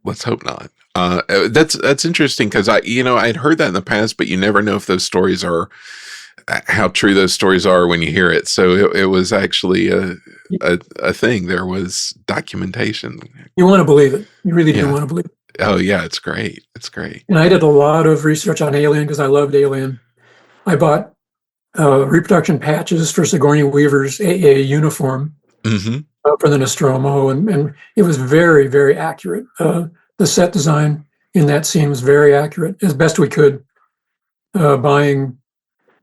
Let's hope not. That's interesting because I'd heard that in the past, but you never know if those stories are how true those stories are when you hear it. So it was actually a thing. There was documentation. You want to believe it. You really do want to believe it. Oh yeah, it's great. It's great. And I did a lot of research on Alien because I loved Alien. I bought reproduction patches for Sigourney Weaver's AA uniform for the Nostromo, and it was very, very accurate. The set design in that scene was very accurate, as best we could, buying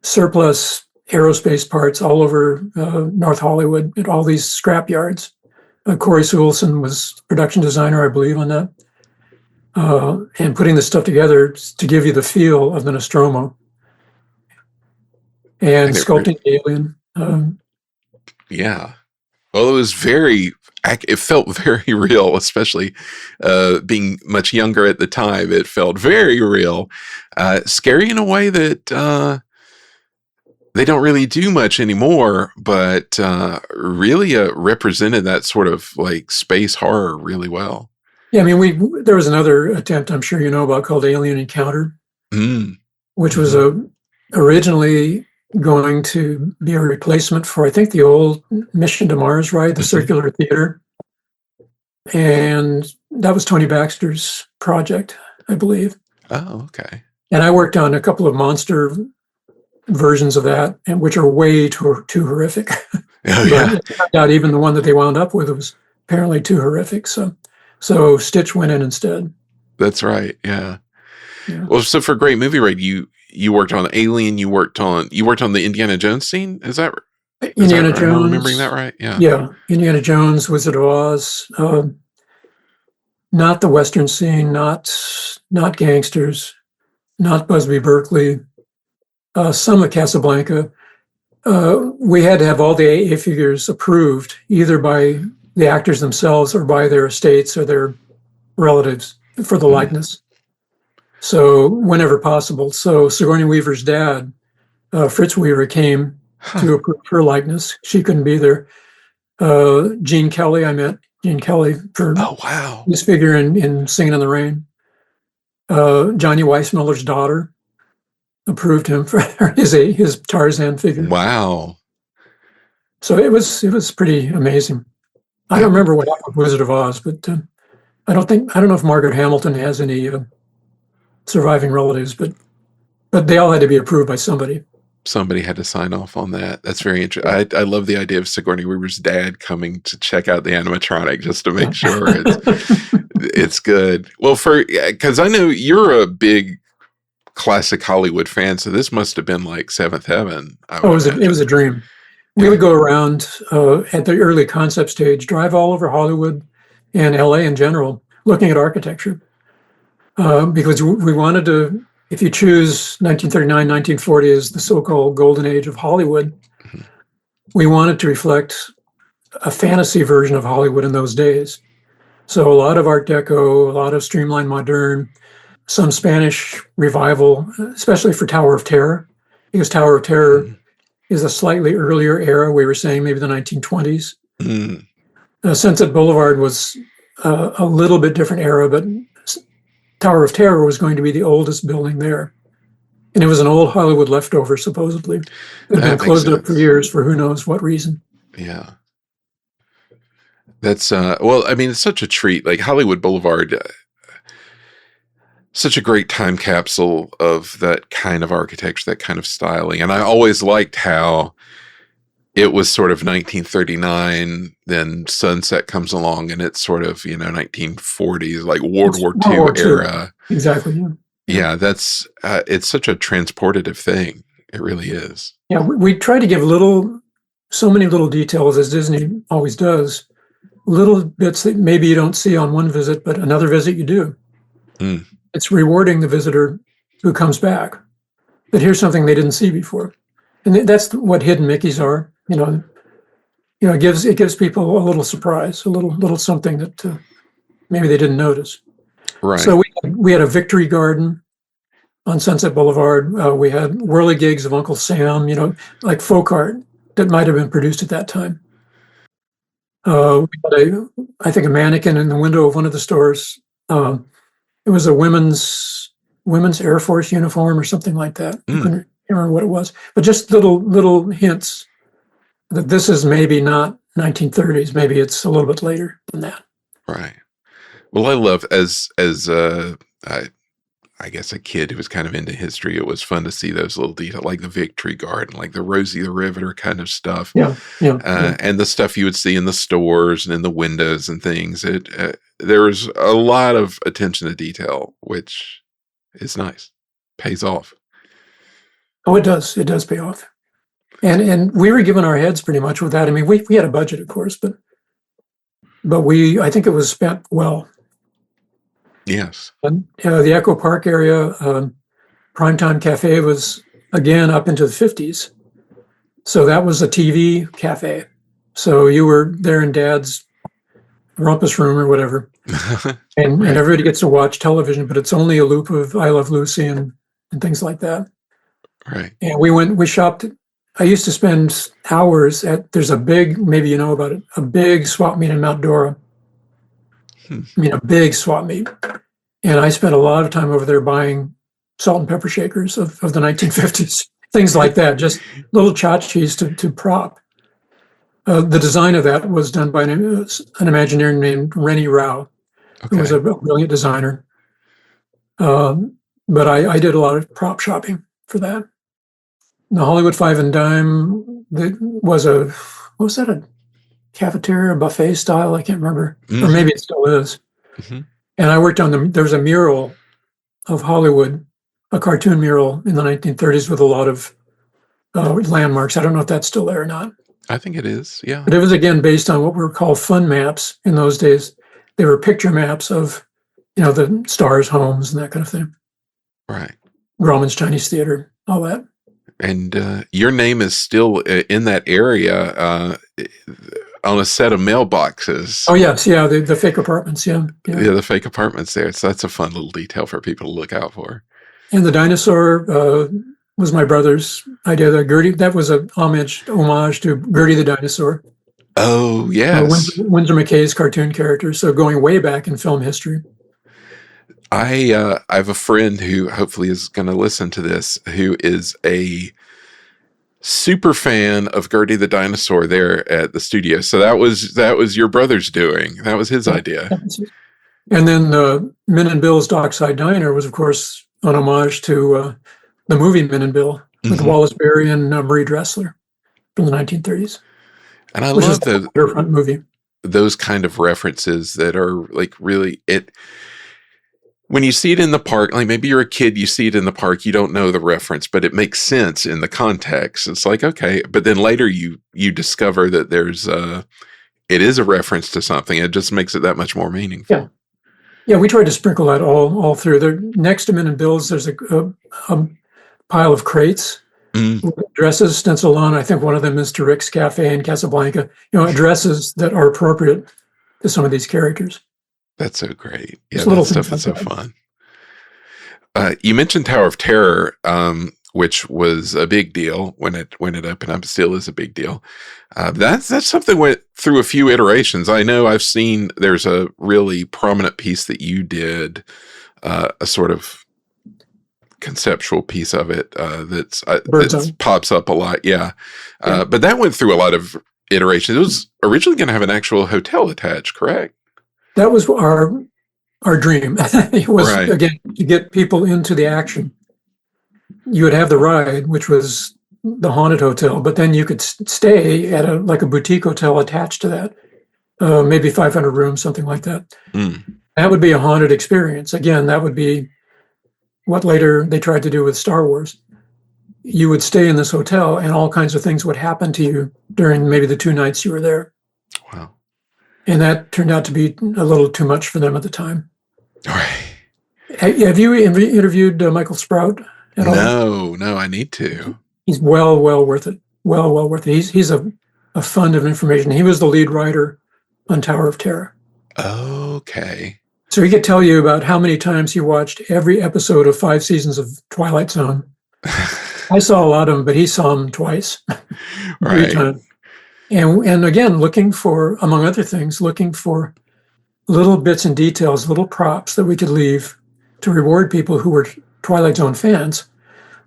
surplus aerospace parts all over North Hollywood at all these scrap yards. Corey Sewellson was production designer, I believe, on that. And putting this stuff together to give you the feel of the Nostromo and sculpting the alien. Yeah. Well, it was it felt very real, especially being much younger at the time. It felt very real. Scary in a way that they don't really do much anymore, but really represented that sort of like space horror really well. Yeah, I mean, there was another attempt I'm sure you know about called Alien Encounter, which was originally going to be a replacement for, I think, the old Mission to Mars ride, the circular theater. And that was Tony Baxter's project, I believe. Oh, okay. And I worked on a couple of monster versions of that, and which are way too horrific. Oh, yeah. It turned out even the one that they wound up with was apparently too horrific. So Stitch went in instead. That's right. Yeah. Well, so for Great Movie Ride, you worked on Alien. You worked on the Indiana Jones scene. Is that Indiana Jones? Am I remembering that right? Yeah. Yeah. Indiana Jones, Wizard of Oz. Not the Western scene. Not gangsters. Not Busby Berkeley. Some of Casablanca. We had to have all the AA figures approved either by the actors themselves or by their estates or their relatives for the likeness. So whenever possible. So Sigourney Weaver's dad, Fritz Weaver, came to approve her likeness. She couldn't be there. Gene Kelly, I met Gene Kelly, for Oh, wow. his figure in Singing in the Rain. Johnny Weissmuller's daughter approved him for his Tarzan figure. Wow. So it was pretty amazing. I don't remember what happened with Wizard of Oz, but I don't know if Margaret Hamilton has any surviving relatives, but they all had to be approved by somebody. Somebody had to sign off on that. That's very interesting. I love the idea of Sigourney Weaver's dad coming to check out the animatronic just to make sure it's good. Well, because I know you're a big classic Hollywood fan, so this must have been like seventh heaven. It was a dream. We would go around at the early concept stage, drive all over Hollywood and LA in general, looking at architecture, because we wanted to. If you choose 1939, 1940 as the so-called golden age of Hollywood, we wanted to reflect a fantasy version of Hollywood in those days. So a lot of Art Deco, a lot of streamlined modern, some Spanish revival, especially for Tower of Terror, because Tower of Terror is a slightly earlier era. We were saying maybe the 1920s. Sunset Boulevard was a little bit different era, but Tower of Terror was going to be the oldest building there. And it was an old Hollywood leftover, supposedly. It had been closed up for years for who knows what reason. Yeah. That's, well, I mean, it's such a treat. Like Hollywood Boulevard, such a great time capsule of that kind of architecture, that kind of styling. And I always liked how it was sort of 1939, then Sunset comes along and it's sort of, 1940s, like World War II era. Exactly. Yeah. Yeah, that's, it's such a transportative thing. It really is. Yeah, we try to give so many little details, as Disney always does, little bits that maybe you don't see on one visit, but another visit you do. It's rewarding the visitor who comes back, that here's something they didn't see before. And that's what hidden Mickeys are. It gives people a little surprise, a little something that maybe they didn't notice. Right. So we had a victory garden on Sunset Boulevard. We had whirligigs of Uncle Sam, like folk art that might have been produced at that time. We had a mannequin in the window of one of the stores. It was a women's Air Force uniform or something like that. I couldn't remember what it was, but just little hints that this is maybe not 1930s. Maybe it's a little bit later than that. Right. Well, I love I guess a kid who was kind of into history, it was fun to see those little details, like the Victory Garden, like the Rosie the Riveter kind of stuff. Yeah. And the stuff you would see in the stores and in the windows and things. There was a lot of attention to detail, which is nice. Pays off. Oh, it does. It does pay off. And we were given our heads pretty much with that. I mean, we had a budget, of course, but I think it was spent well. Yes. And the Echo Park area, Primetime Cafe was, again, up into the 50s. So that was a TV cafe. So you were there in Dad's rumpus room or whatever. And everybody gets to watch television, but it's only a loop of I Love Lucy and things like that. Right. And we shopped. I used to spend hours there's a big, maybe you know about it, a big swap meet in Mount Dora. I mean, a big swap meet. And I spent a lot of time over there buying salt and pepper shakers of the 1950s, things like that, just little tchotchkes to prop. The design of that was done by an Imagineer named Rennie Rao, who was a brilliant designer. But I did a lot of prop shopping for that. The Hollywood Five and Dime was a cafeteria, buffet style? I can't remember. Or maybe it still is. And I worked on there was a mural of Hollywood, a cartoon mural in the 1930s with a lot of landmarks. I don't know if that's still there or not. I think it is, yeah. But it was, again, based on what were called fun maps in those days. They were picture maps of, the stars' homes and that kind of thing. Right. Grauman's Chinese Theater, all that. And your name is still in that area on a set of mailboxes. Oh, yes. Yeah. The fake apartments. Yeah. The fake apartments there. So that's a fun little detail for people to look out for. And the dinosaur was my brother's idea. That was a homage to Gertie the dinosaur. Oh, yes. Winsor McKay's cartoon characters. So going way back in film history. I have a friend who hopefully is going to listen to this, who is a super fan of Gertie the dinosaur there at the studio. So that was your brother's doing. That was his idea. And then Min and Bill's Dockside Diner was, of course, an homage to the movie Min and Bill with Wallace Beery and Marie Dressler from the 1930s. And I love the waterfront movie. Those kind of references that are like really when you see it in the park, like maybe you're a kid, you see it in the park, you don't know the reference, but it makes sense in the context. It's like, okay, but then later you discover that it is a reference to something. It just makes it that much more meaningful. Yeah, we tried to sprinkle that all through. There, next to Min and Bill's, there's a pile of crates with addresses stenciled on. I think one of them is to Rick's Cafe in Casablanca. Addresses that are appropriate to some of these characters. That's so great. Yeah, that stuff is so fun. You mentioned Tower of Terror, which was a big deal when it opened up, still is a big deal. That's something went through a few iterations. I know I've seen there's a really prominent piece that you did, a sort of conceptual piece of it that pops up a lot. Yeah. But that went through a lot of iterations. It was originally going to have an actual hotel attached, correct? That was our dream. It was, again, to get people into the action. You would have the ride, which was the haunted hotel, but then you could stay at a boutique hotel attached to that, maybe 500 rooms, something like that. That would be a haunted experience. Again, that would be what later they tried to do with Star Wars. You would stay in this hotel and all kinds of things would happen to you during maybe the 2 nights you were there. Wow. And that turned out to be a little too much for them at the time. Right. Have you interviewed Michael Sprout at all? No, I need to. He's well worth it. Well worth it. He's a fund of information. He was the lead writer on Tower of Terror. Okay. So he could tell you about how many times he watched every episode of 5 seasons of Twilight Zone. I saw a lot of them, but he saw them twice. Right. 3 times. And again, looking for, among other things, little bits and details, little props that we could leave to reward people who were Twilight Zone fans.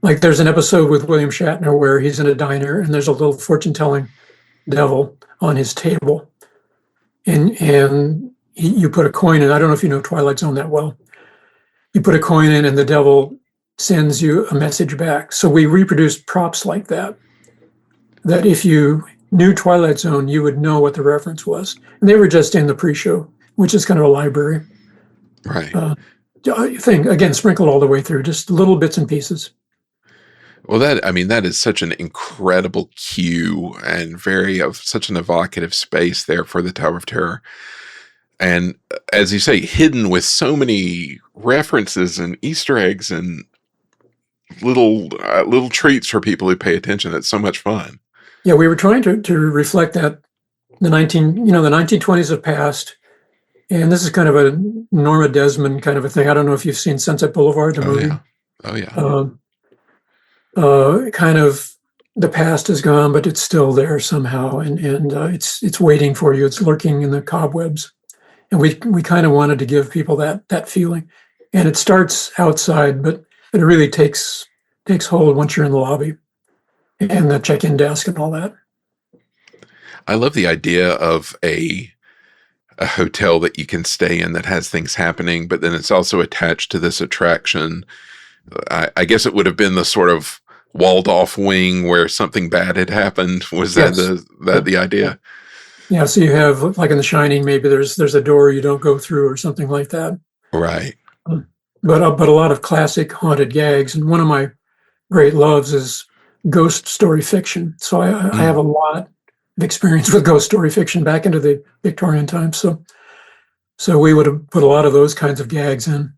Like there's an episode with William Shatner where he's in a diner and there's a little fortune-telling devil on his table. And you put a coin in. I don't know if you know Twilight Zone that well. You put a coin in and the devil sends you a message back. So we reproduced props like that if you knew Twilight Zone, you would know what the reference was. And they were just in the pre-show, which is kind of a library. Right. Thing, again, sprinkled all the way through, just little bits and pieces. Well, that is such an incredible cue and such an evocative space there for the Tower of Terror. And as you say, hidden with so many references and Easter eggs and little treats for people who pay attention. It's so much fun. Yeah, we were trying to reflect that the 1920s have passed, and this is kind of a Norma Desmond kind of a thing. I don't know if you've seen Sunset Boulevard, the movie. Oh yeah. Kind of the past is gone, but it's still there somehow, and it's waiting for you. It's lurking in the cobwebs, and we kind of wanted to give people that feeling. And it starts outside, but it really takes hold once you're in the lobby and the check-in desk and all that. I love the idea of a hotel that you can stay in that has things happening, but then it's also attached to this attraction. I guess it would have been the sort of walled off wing where something bad had happened. Was that the idea? Yeah. So you have, like in The Shining, maybe there's a door you don't go through or something like that. Right. But a lot of classic haunted gags. And one of my great loves is ghost story fiction. So I have a lot of experience with ghost story fiction back into the Victorian times. So we would have put a lot of those kinds of gags in.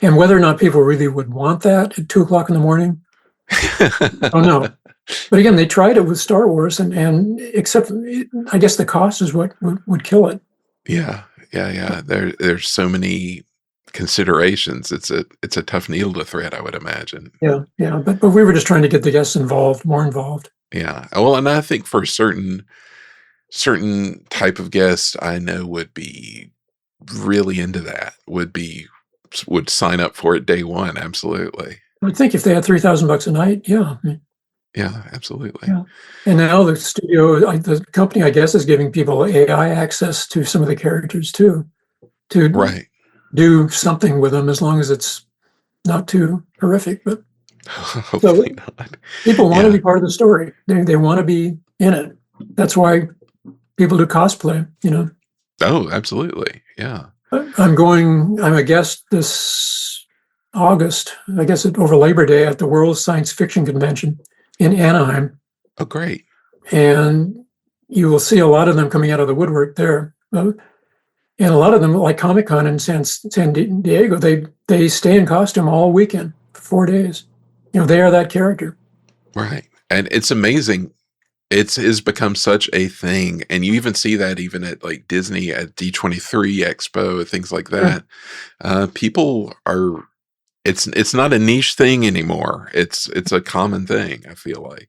And whether or not people really would want that at 2:00 in the morning, I don't know. But again, they tried it with Star Wars, and except I guess the cost is what would kill it. Yeah. There's so many considerations. It's a tough needle to thread, I would imagine. Yeah. But we were just trying to get the guests more involved. Yeah. Well, and I think for certain certain type of guest I know would be really into that, would sign up for it day one. Absolutely. I would think if they had $3,000 a night, yeah. Yeah, absolutely. Yeah. And now the studio, the company, I guess, is giving people AI access to some of the characters too, to Right. do something with them, as long as it's not too horrific. But Hopefully not. people want to Yeah. be part of the story. They want to be in it. That's why people do cosplay, Oh, absolutely. Yeah. I'm a guest this August, I guess over Labor Day, at the World Science Fiction Convention in Anaheim. Oh, great. And you will see a lot of them coming out of the woodwork there. And a lot of them, like Comic-Con in San Diego, they stay in costume all weekend for 4 days. They are that character. Right. And it's amazing. It's become such a thing. And you even see that even at like Disney at D23 Expo, things like that. People are, it's not a niche thing anymore. It's a common thing, I feel like.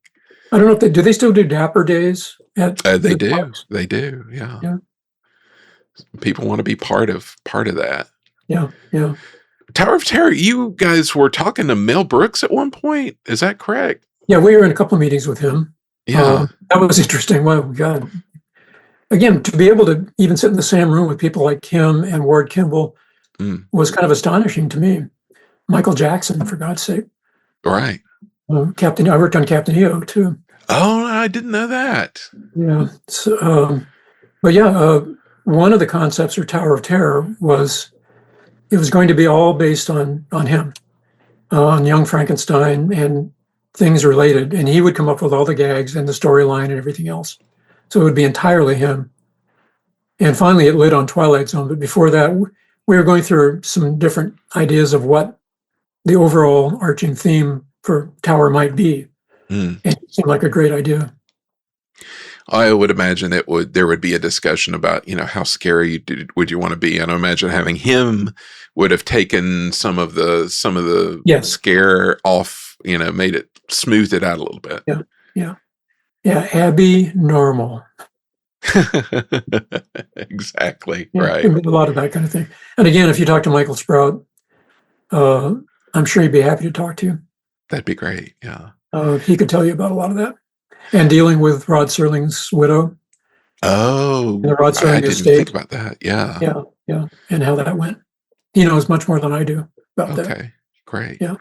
I don't know if do they still do Dapper Days at They do. parks? They do. Yeah. Yeah. People want to be part of that. Yeah. Yeah. Tower of Terror, you guys were talking to Mel Brooks at one point. Is that correct? Yeah. We were in a couple of meetings with him. Yeah. That was interesting. Wow, God. Again, to be able to even sit in the same room with people like Kim and Ward Kimball was kind of astonishing to me. Michael Jackson, for God's sake. Right. I worked on Captain EO too. Oh, I didn't know that. Yeah. So, but yeah, one of the concepts for Tower of Terror was it was going to be all based on him, on Young Frankenstein and things related, and he would come up with all the gags and the storyline and everything else. So it would be entirely him. And finally, it lit on Twilight Zone. But before that, we were going through some different ideas of what the overall arching theme for Tower might be. And it seemed like a great idea. I would imagine there would be a discussion about, how scary would you want to be? And I imagine having him would have taken some of the scare off, smoothed it out a little bit. Yeah. Abby Normal. Exactly. Yeah, right. A lot of that kind of thing. And again, if you talk to Michael Sprout, I'm sure he'd be happy to talk to you. That'd be great. Yeah. He could tell you about a lot of that. And dealing with Rod Serling's widow. Oh, and the Rod Serling I didn't estate. think about that. Yeah. Yeah. And how that went. He knows much more than I do about that. Okay. Great. Yeah.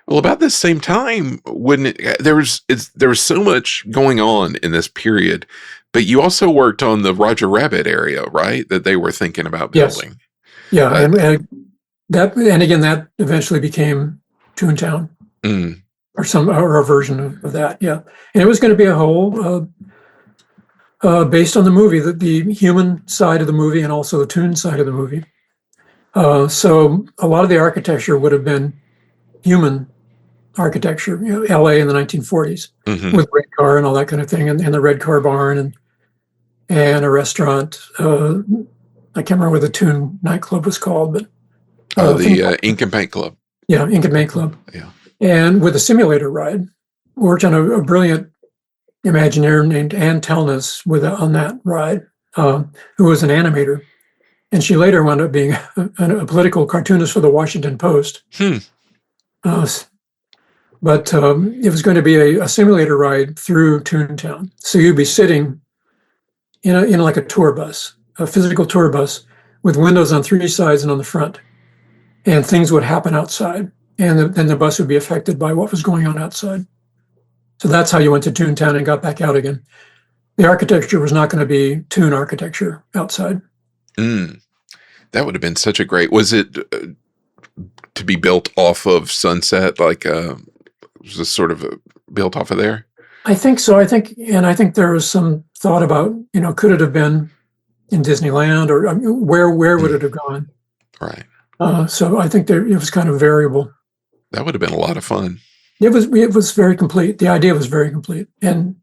Well, about this same time, there was so much going on in this period, but you also worked on the Roger Rabbit area, right? That they were thinking about building. Yes. Yeah, and again, that eventually became Toontown, or a version of that. Yeah, and it was going to be a whole based on the movie, the human side of the movie, and also the Toon side of the movie. So a lot of the architecture would have been human architecture, L.A. in the 1940s, with Red Car and all that kind of thing, and the Red Car barn and a restaurant. I can't remember what the Toon nightclub was called, but the Ink and Paint Club. Yeah, Ink and Paint Club. Yeah, and with a simulator ride, worked on a brilliant Imagineer named Ann Telnes on that ride, who was an animator, and she later wound up being a political cartoonist for the Washington Post. But it was going to be a simulator ride through Toontown. So you'd be sitting in like a tour bus, a physical tour bus with windows on three sides and on the front. And things would happen outside. And then the bus would be affected by what was going on outside. So that's how you went to Toontown and got back out again. The architecture was not going to be Toon architecture outside. That would have been such a great... Was it to be built off of Sunset, like... was this sort of built off of there? I think so. I think there was some thought about, could it have been in Disneyland, or where would it have gone? Right. So I think it was kind of variable. That would have been a lot of fun. It was very complete. The idea was very complete, and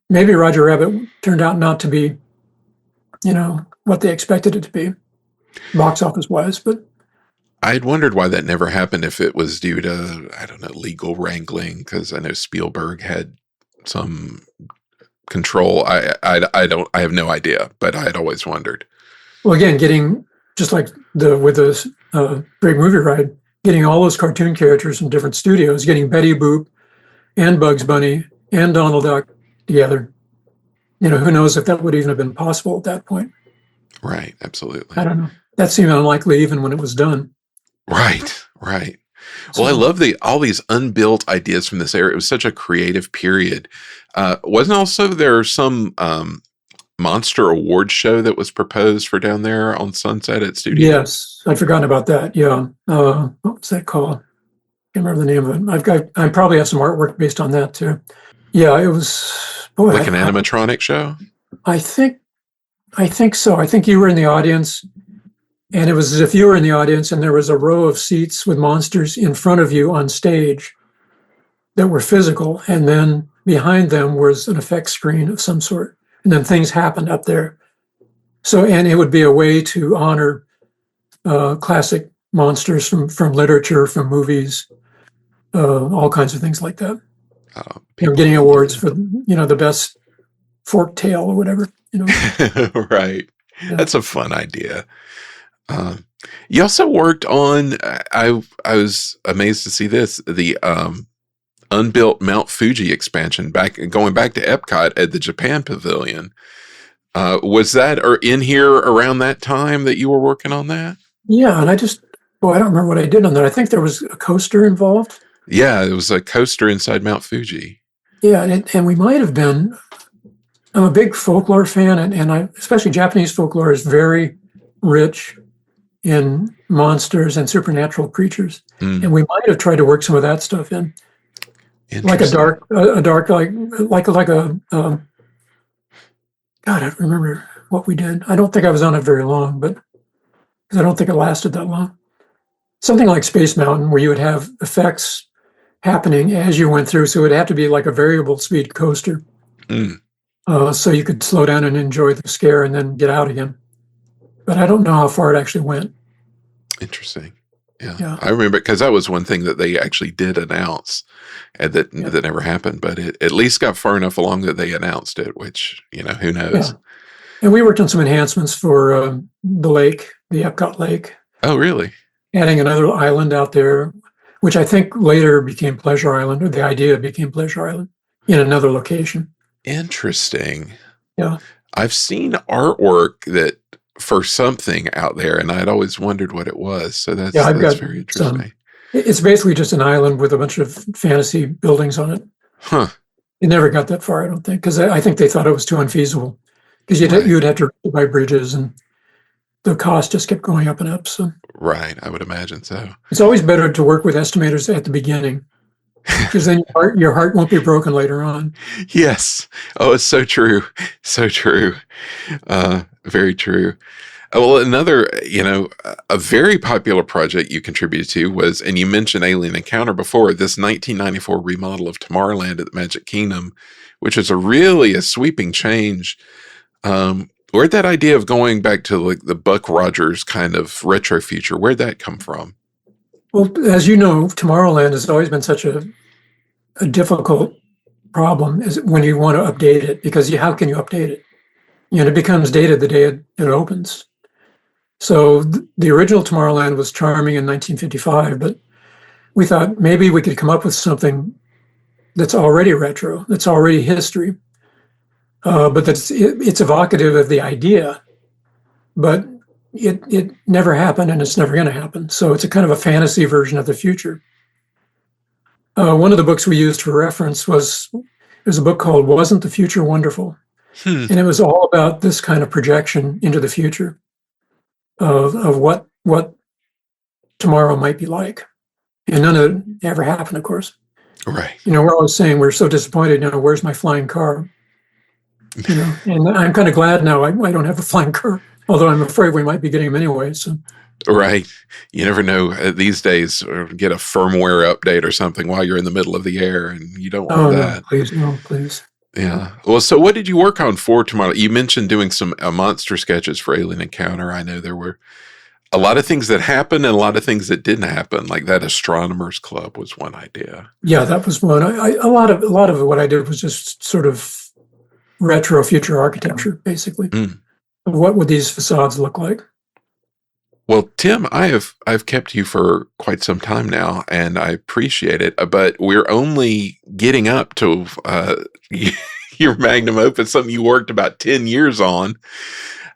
maybe Roger Rabbit turned out not to be, what they expected it to be, box office wise, but. I had wondered why that never happened, if it was due to, I don't know, legal wrangling, because I know Spielberg had some control? I have no idea, but I had always wondered. Well, again, getting just like with the Great Movie Ride, getting all those cartoon characters from different studios, getting Betty Boop and Bugs Bunny and Donald Duck together. Who knows if that would even have been possible at that point. Right, absolutely. I don't know. That seemed unlikely even when it was done. Right. Well, I love all these unbuilt ideas from this era. It was such a creative period. Wasn't also there some monster award show that was proposed for down there on Sunset at Studio? Yes, I'd forgotten about that. Yeah. What was that called? Can't remember the name of it. I probably have some artwork based on that too. Yeah, it was like an animatronic show. I think so. I think you were in the audience, and it was as if you were in the audience, and there was a row of seats with monsters in front of you on stage that were physical, and then behind them was an effect screen of some sort, and then things happened up there. So, and it would be a way to honor classic monsters from literature, from movies, all kinds of things like that. Getting awards for the best fork tail or whatever. Right. Yeah. That's a fun idea. You also worked on. I was amazed to see this, the unbuilt Mount Fuji expansion going back to EPCOT at the Japan Pavilion. Was that or in here around that time that you were working on that? Yeah, and I don't remember what I did on that. I think there was a coaster involved. Yeah, it was a coaster inside Mount Fuji. Yeah, and we might have been. I'm a big folklore fan, and especially Japanese folklore is very rich in monsters and supernatural creatures. And we might have tried to work some of that stuff in, like a dark like a. God, I don't remember what we did. I don't think I was on it very long, but because I don't think it lasted that long. Something like Space Mountain, where you would have effects happening as you went through, so it would have to be like a variable speed coaster. So you could slow down and enjoy the scare and then get out again. But I don't know how far it actually went. Interesting. Yeah. I remember because that was one thing that they actually did announce that never happened, but it at least got far enough along that they announced it, which, who knows. Yeah. And we worked on some enhancements for the lake, the Epcot Lake. Oh, really? Adding another island out there, which I think later became Pleasure Island, or the idea became Pleasure Island in another location. Interesting. Yeah. I've seen artwork that for something out there, and I'd always wondered what it was. So that's very interesting. It's basically just an island with a bunch of fantasy buildings on it. Huh. It never got that far, I don't think, because I think they thought it was too unfeasible. Because you'd have to buy bridges, and the cost just kept going up and up. So right, I would imagine so. It's always better to work with estimators at the beginning, because then your heart won't be broken later on. Yes. Oh, it's so true. So true. Very true. Well, another, a very popular project you contributed to was, and you mentioned Alien Encounter before, this 1994 remodel of Tomorrowland at the Magic Kingdom, which is a sweeping change. Where'd that idea of going back to like the Buck Rogers kind of retro future, where'd that come from? Well, as you know, Tomorrowland has always been such a difficult problem is when you want to update it, because how can you update it? It becomes dated the day it opens. So the original Tomorrowland was charming in 1955, but we thought maybe we could come up with something that's already retro, that's already history, but it's evocative of the idea, but it never happened, and it's never going to happen. So it's a kind of a fantasy version of the future. One of the books we used for reference was a book called "Wasn't the Future Wonderful?" And it was all about this kind of projection into the future of what tomorrow might be like. And none of it ever happened, of course. Right. We're always saying we're so disappointed. Where's my flying car? And I'm kind of glad now I don't have a flying car, although I'm afraid we might be getting them anyway. So. Right. You never know these days, or get a firmware update or something while you're in the middle of the air, and you don't want that. No, please. Yeah. Well, so what did you work on for tomorrow? You mentioned doing some monster sketches for Alien Encounter. I know there were a lot of things that happened and a lot of things that didn't happen. Like that Astronomers Club was one idea. Yeah, that was one. A lot of what I did was just sort of retro future architecture, basically. Mm. What would these facades look like? Well, Tim, I've kept you for quite some time now, and I appreciate it. But we're only getting up to your magnum opus, something you worked about 10 years on,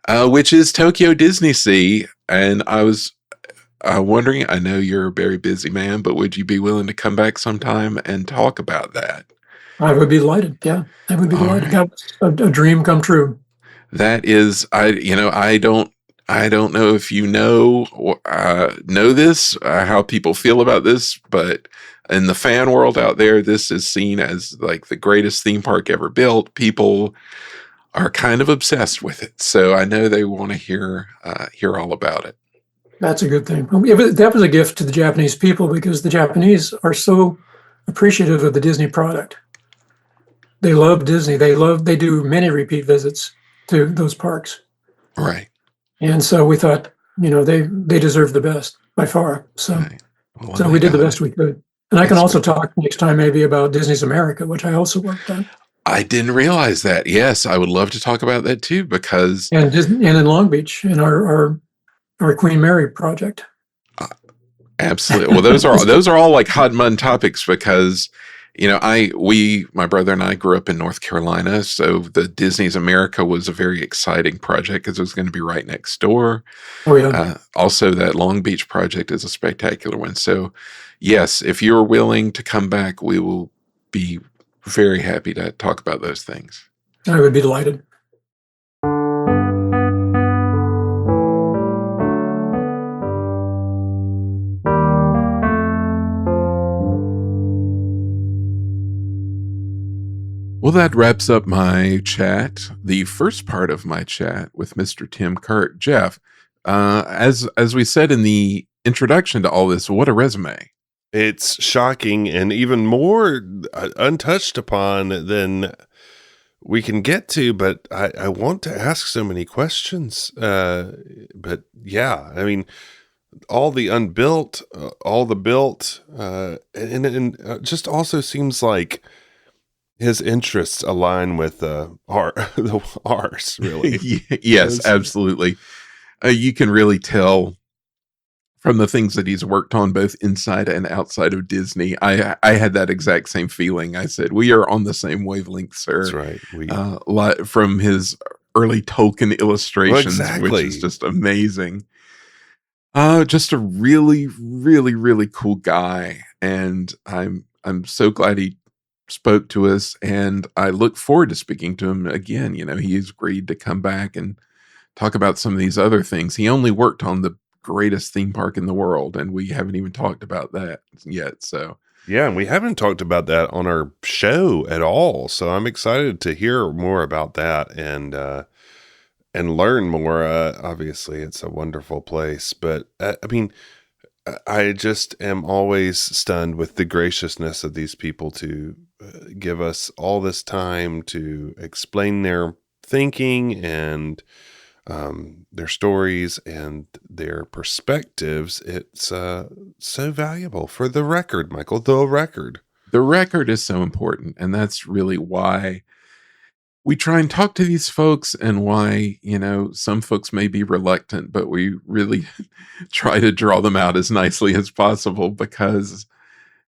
which is Tokyo Disney Sea. And I was wondering, I know you're a very busy man, but would you be willing to come back sometime and talk about that? I would be delighted. Yeah, I would be All delighted. right. That was a dream come true. That is, I don't know if you know this, how people feel about this, but in the fan world out there, this is seen as like the greatest theme park ever built. People are kind of obsessed with it, so I know they want to hear all about it. That's a good thing. That was a gift to the Japanese people because the Japanese are so appreciative of the Disney product. They love Disney. They do many repeat visits to those parks. Right. And so we thought, they deserve the best by far. So, Right. Well, so we did the best we could. And I can also talk next time maybe about Disney's America, which I also worked on. I didn't realize that. Yes, I would love to talk about that too, because and in Long Beach in our Queen Mary project. Absolutely. Well, those are all like hot button topics because my brother and I grew up in North Carolina, so the Disney's America was a very exciting project because it was going to be right next door. Oh yeah. Also, that Long Beach project is a spectacular one. So, yes, if you're willing to come back, we will be very happy to talk about those things. I would be delighted. Well, that wraps up my chat, the first part of my chat with Mr. Tim Kirk. Jeff, as we said in the introduction to all this, what a resume. It's shocking and even more untouched upon than we can get to, but I want to ask so many questions. But yeah, I mean, all the unbuilt, all the built, and just also seems like his interests align with ours, really. Yes, absolutely. You can really tell from the things that he's worked on, both inside and outside of Disney. I had that exact same feeling. I said, we are on the same wavelength, sir. That's right. From his early Tolkien illustrations, exactly. Which is just amazing. Just a really, really, really cool guy. And I'm so glad he spoke to us, and I look forward to speaking to him again. He's agreed to come back and talk about some of these other things. He only worked on the greatest theme park in the world, and we haven't even talked about that yet. So yeah, and we haven't talked about that on our show at all. So I'm excited to hear more about that and learn more. Obviously, it's a wonderful place, but I mean, I just am always stunned with the graciousness of these people to give us all this time to explain their thinking and their stories and their perspectives. It's so valuable. For the record, Michael, the record is so important, and that's really why we try and talk to these folks, and why some folks may be reluctant, but we really try to draw them out as nicely as possible, because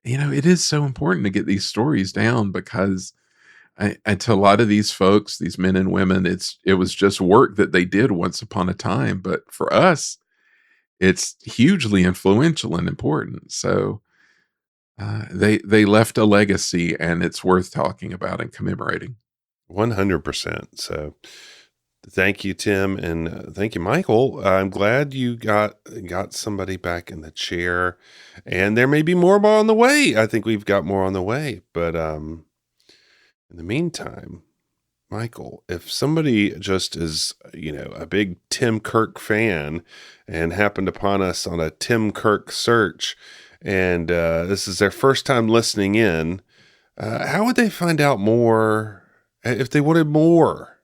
it is so important to get these stories down, because to a lot of these folks, these men and women, it was just work that they did once upon a time. But for us, it's hugely influential and important. So they left a legacy, and it's worth talking about and commemorating. 100%. So thank you, Tim, and thank you, Michael. I'm glad you got somebody back in the chair, and there may be more on the way. I think we've got more on the way, but in the meantime, Michael, if somebody just is, a big Tim Kirk fan and happened upon us on a Tim Kirk search, and this is their first time listening in, how would they find out more? If they wanted more,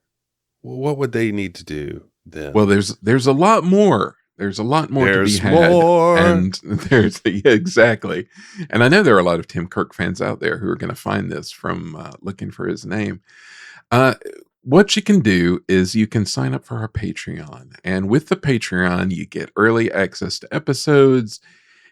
what would they need to do then? Well, there's a lot more. There's a lot more to be had. And exactly. And I know there are a lot of Tim Kirk fans out there who are going to find this from looking for his name. what you can do is you can sign up for our Patreon. And with the Patreon, you get early access to episodes.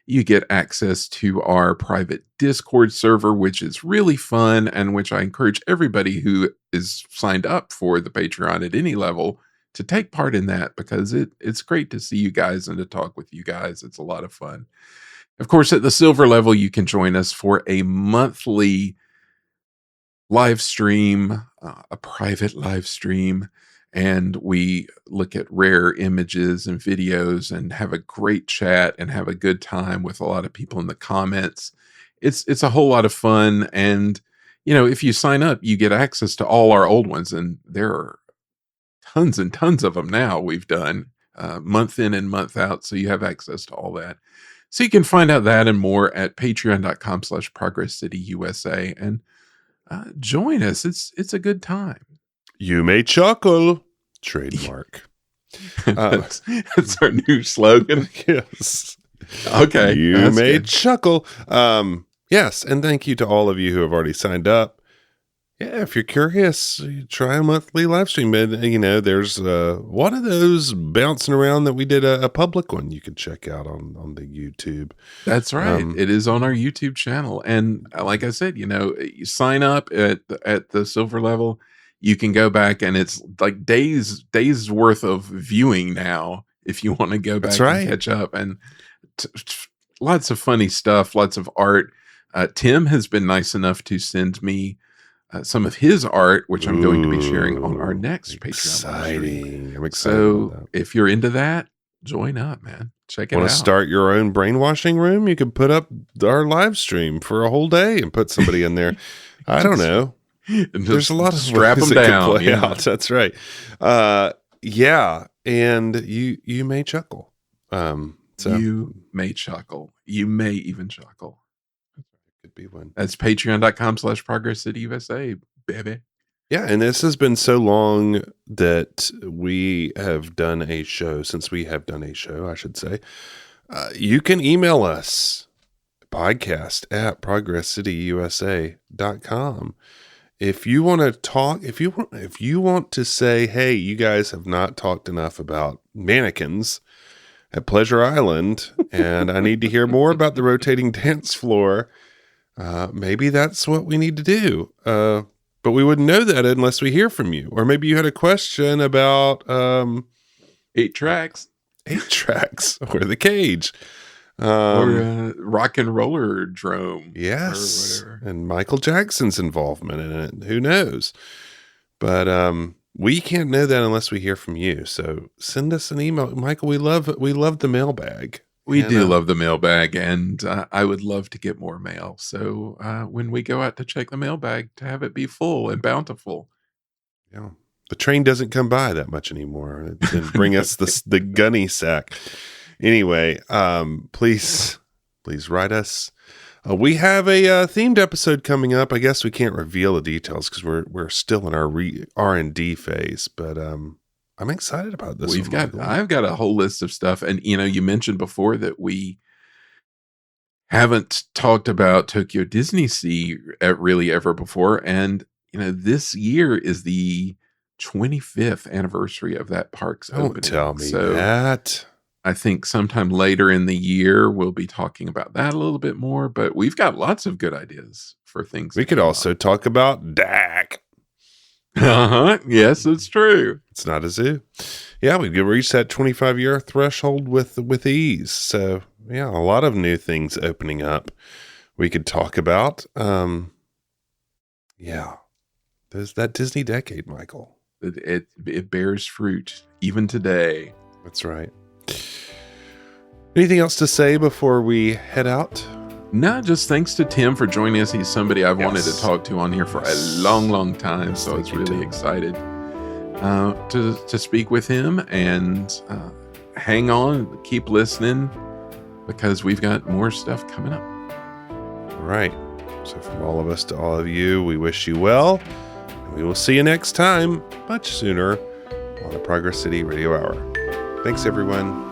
You get access to our private Discord server, which is really fun and which I encourage everybody who is signed up for the Patreon at any level to take part in that, because it's great to see you guys and to talk with you guys. It's a lot of fun. Of course, at the silver level, you can join us for a monthly live stream, a private live stream, and we look at rare images and videos and have a great chat and have a good time with a lot of people in the comments. It's a whole lot of fun. And, if you sign up, you get access to all our old ones. And there are tons and tons of them now we've done month in and month out. So you have access to all that. So you can find out that and more at patreon.com/ProgressCityUSA and join us. It's a good time. You may chuckle. Trademark. That's our new slogan. Yes. Okay. You may chuckle. Yes. And thank you to all of you who have already signed up. Yeah. If you're curious, you try a monthly live stream. And, there's one of those bouncing around that we did a public one you can check out on the YouTube. That's right. It is on our YouTube channel. And like I said, you sign up at the silver level. You can go back and it's like days worth of viewing now if you want to go back and catch up. And lots of funny stuff, lots of art. Tim has been nice enough to send me some of his art, which I'm going to be sharing on our next Patreon. Exciting. I'm excited. So if you're into that, join up, man. Check it out. Want to start your own brainwashing room? You can put up our live stream for a whole day and put somebody in there. I don't know. There's a lot of strap them down. Out. That's right. Yeah, and you may chuckle. So you may chuckle. You may even chuckle. Could be one. That's patreon.com/ProgressCityUSA, baby. Yeah, and this has been so long that we have done a show. Since we have done a show, I should say, you can email us podcast@ProgressCityUSA.com. If you want to talk, if you want to say, hey, you guys have not talked enough about mannequins at Pleasure Island, and I need to hear more about the rotating dance floor, maybe that's what we need to do. But we wouldn't know that unless we hear from you. Or maybe you had a question about 8 tracks. 8 tracks or the cage. Or rock and roller drome. Yes. Or whatever. And Michael Jackson's involvement in it. Who knows? But we can't know that unless we hear from you. So send us an email. Michael, we love the mailbag. We do love the mailbag, and I would love to get more mail. So when we go out to check the mailbag, to have it be full and bountiful. Yeah. The train doesn't come by that much anymore. It didn't bring us the gunny sack. Anyway, please write us. We have a themed episode coming up. I guess we can't reveal the details because we're still in our R&D phase, but I'm excited about this. I've got a whole list of stuff, and you mentioned before that we haven't talked about Tokyo Disney Sea really ever before, and this year is the 25th anniversary of that park's opening. Don't tell me that. I think sometime later in the year, we'll be talking about that a little bit more, but we've got lots of good ideas for things. We could also talk about DAC. Yes, it's true. It's not a zoo. Yeah, we could reach that 25-year threshold with ease. So, yeah, a lot of new things opening up we could talk about. Yeah. There's that Disney decade, Michael. It bears fruit even today. That's right. Anything else to say before we head out? No, just thanks to Tim for joining us. He's somebody I've wanted to talk to on here for a long, long time. Yes, so I was really excited to speak with him, and hang on, keep listening, because we've got more stuff coming up. All right. So from all of us to all of you, we wish you well, and we will see you next time, much sooner, on the Progress City Radio Hour. Thanks, everyone.